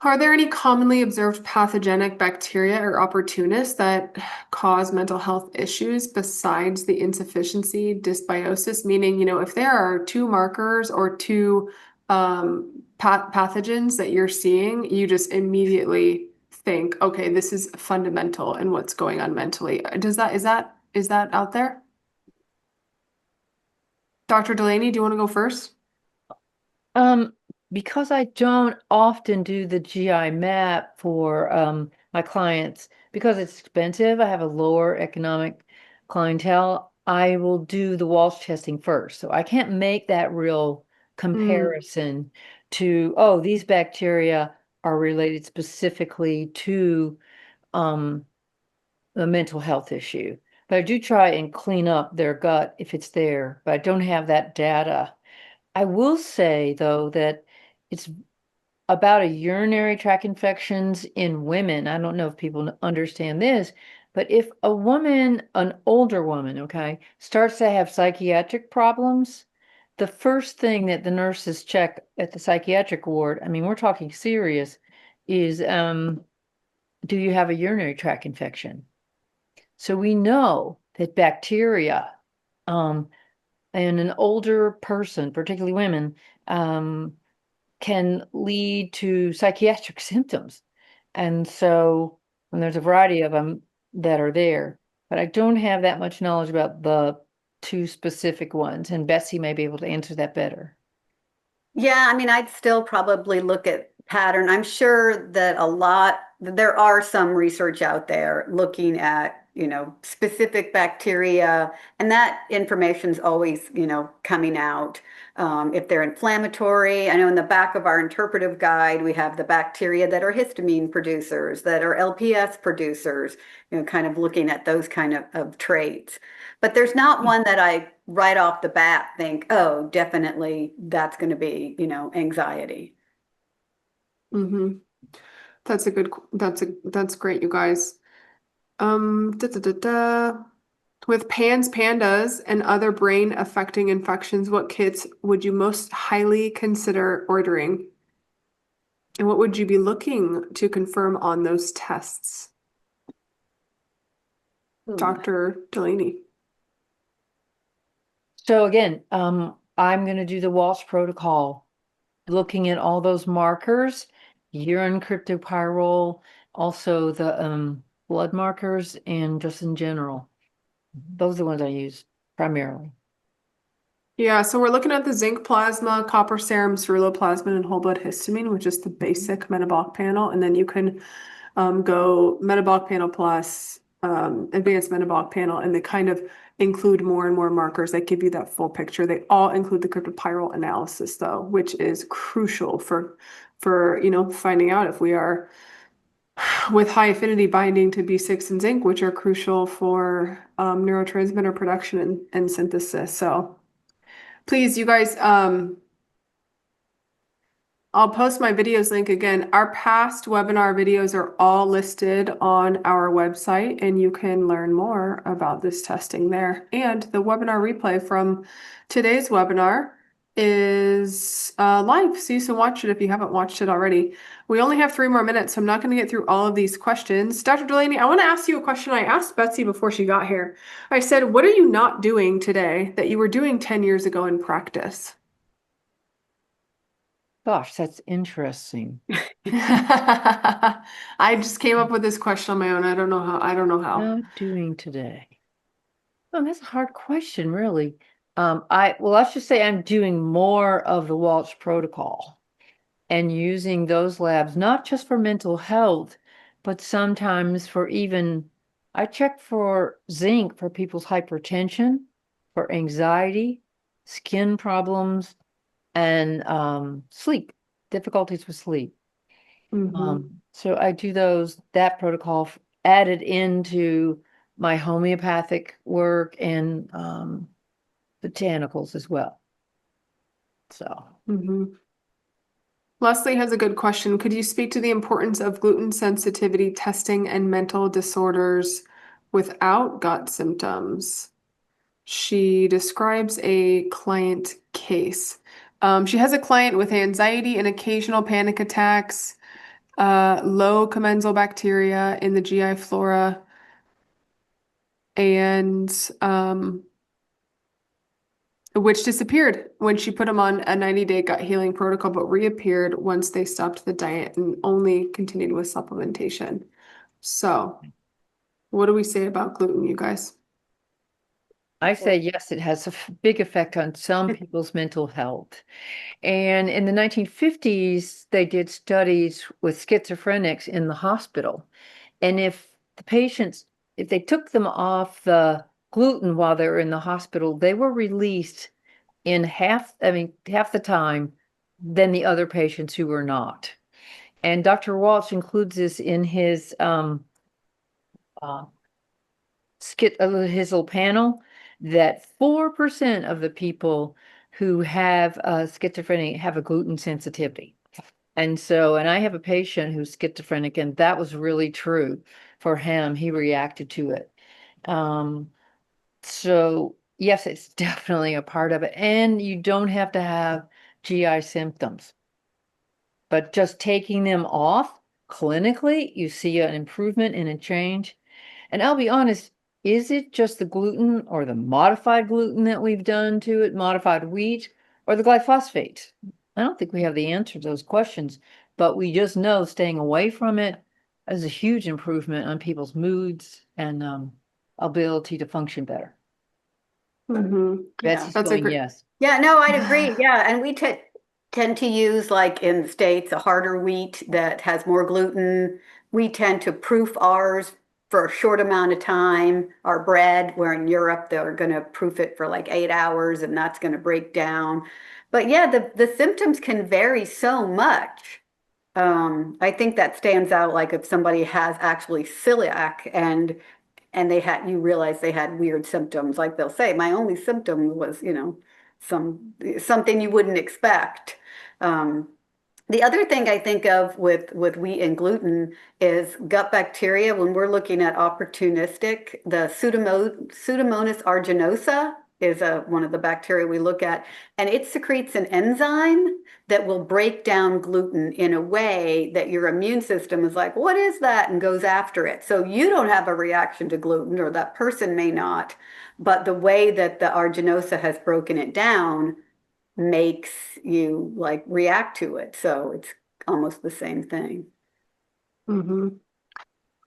are there any commonly observed pathogenic bacteria or opportunists that cause mental health issues besides the insufficiency dysbiosis? Meaning, if there are two markers or two pathogens that you're seeing, you just immediately think, okay, this is fundamental in what's going on mentally. Is that out there? Dr. DeLaney, do you want to go first? Because I don't often do the GI map for my clients, because it's expensive, I have a lower economic clientele, I will do the Walsh testing first. So I can't make that real comparison to, oh, these bacteria are related specifically to a mental health issue. But I do try and clean up their gut if it's there, but I don't have that data. I will say, though, that it's about a urinary tract infections in women. I don't know if people understand this, but if a woman, an older woman, okay, starts to have psychiatric problems, the first thing that the nurses check at the psychiatric ward, I mean, we're talking serious, is do you have a urinary tract infection? So we know that bacteria in an older person, particularly women, can lead to psychiatric symptoms. And so, and there's a variety of them that are there, but I don't have that much knowledge about the two specific ones, and Betsy may be able to answer that better. Yeah, I mean, I'd still probably look at pattern. I'm sure that there are some research out there looking at, specific bacteria, and that information's always, coming out. If they're inflammatory, I know in the back of our interpretive guide, we have the bacteria that are histamine producers, that are LPS producers, kind of looking at those kind of traits. But there's not one that I right off the bat think, oh, definitely that's going to be, anxiety. Mm-hmm. That's great, you guys. Da, da, da, da. With PANS, PANDAS, and other brain affecting infections, what kits would you most highly consider ordering? And what would you be looking to confirm on those tests? Ooh. Dr. DeLaney. So again, I'm going to do the Walsh protocol, looking at all those markers, urine cryptopyrrole, also the blood markers, and just in general. Those are the ones I use primarily. Yeah, so we're looking at the zinc plasma, copper serum, ceruloplasmin, and whole blood histamine, which is the basic metabolic panel. And then you can go metabolic panel plus advanced metabolic panel, and they kind of include more and more markers that give you that full picture. They all include the cryptopyrrole analysis, though, which is crucial for finding out if we are with high affinity binding to B6 and zinc, which are crucial for neurotransmitter production and synthesis. So please, you guys, I'll post my videos link again. Our past webinar videos are all listed on our website, and you can learn more about this testing there. And the webinar replay from today's webinar is live, so you can watch it if you haven't watched it already. We only have 3 more minutes, so I'm not going to get through all of these questions. Dr. DeLaney, I want to ask you a question I asked Betsy before she got here. I said, what are you not doing today that you were doing 10 years ago in practice? Gosh, that's interesting. I just came up with this question on my own. I don't know how. Not doing today. Oh, that's a hard question, really. Well, let's just say I'm doing more of the Walsh protocol and using those labs, not just for mental health, but sometimes I check for zinc for people's hypertension, for anxiety, skin problems, and sleep, difficulties with sleep. So I do that protocol added into my homeopathic work and botanicals as well. So. Leslie has a good question. Could you speak to the importance of gluten sensitivity testing and mental disorders without gut symptoms? She describes a client case. She has a client with anxiety and occasional panic attacks, low commensal bacteria in the GI flora, and which disappeared when she put them on a 90-day gut healing protocol, but reappeared once they stopped the diet and only continued with supplementation. So, what do we say about gluten, you guys? I say yes, it has a big effect on some people's mental health. And in the 1950s, they did studies with schizophrenics in the hospital. And if they took them off the gluten while they were in the hospital, they were released in half the time than the other patients who were not. And Dr. Walsh includes this in his his little panel, that 4% of the people who have schizophrenia have a gluten sensitivity. And I have a patient who's schizophrenic, and that was really true for him. He reacted to it. So yes, it's definitely a part of it. And you don't have to have GI symptoms. But just taking them off clinically, you see an improvement and a change. And I'll be honest, is it just the gluten or the modified gluten that we've done to it, modified wheat, or the glyphosate? I don't think we have the answer to those questions, but we just know staying away from it is a huge improvement on people's moods and ability to function better. Mm-hmm. Betsy's That's a going great. yes. Yeah, no, I'd agree. Yeah, and we tend to use, like in the States, a harder wheat that has more gluten. We tend to proof ours for a short amount of time, our bread, where in Europe they're going to proof it for like 8 hours and that's going to break down. But yeah, the symptoms can vary so much. I think that stands out, like if somebody has actually celiac and you realize they had weird symptoms, like they'll say, my only symptom was, something you wouldn't expect. Um, the other thing I think of with wheat and gluten is gut bacteria. When we're looking at opportunistic, the Pseudomonas aeruginosa is one of the bacteria we look at, and it secretes an enzyme that will break down gluten in a way that your immune system is like, what is that? And goes after it. So you don't have a reaction to gluten, or that person may not, but the way that the aeruginosa has broken it down makes you like react to it. So it's almost the same thing. Mm-hmm.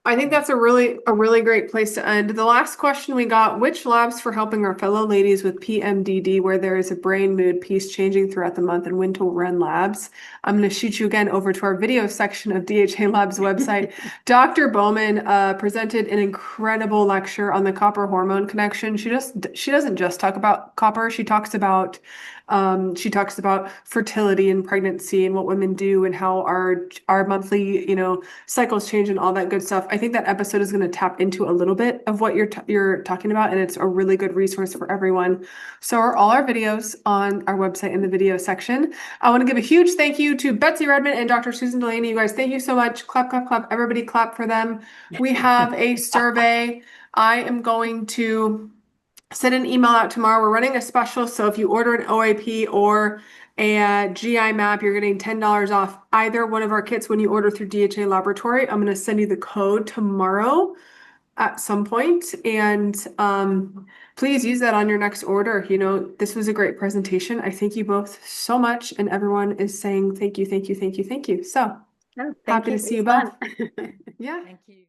I think that's a really great place to end. The last question we got, which labs for helping our fellow ladies with PMDD where there is a brain mood piece changing throughout the month and when to run labs? I'm going to shoot you again over to our video section of DHA Labs website. Dr. Bowman presented an incredible lecture on the copper hormone connection. She doesn't just talk about copper. She talks about fertility and pregnancy and what women do and how our monthly, cycles change and all that good stuff. I think that episode is going to tap into a little bit of what you're talking about, and it's a really good resource for everyone. So are all our videos on our website in the video section. I want to give a huge thank you to Betsy Redmond and Dr. Susan DeLaney. You guys, thank you so much. Clap, clap, clap. Everybody clap for them. We have a survey. I am going to send an email out tomorrow. We're running a special, so if you order an OAP or a GI map, you're getting $10 off either one of our kits when you order through DHA Laboratory. I'm going to send you the code tomorrow at some point, and please use that on your next order. This was a great presentation. I thank you both so much, and everyone is saying thank you, thank you, thank you, thank you. So Oh, happy to see you both. Yeah. Thank you.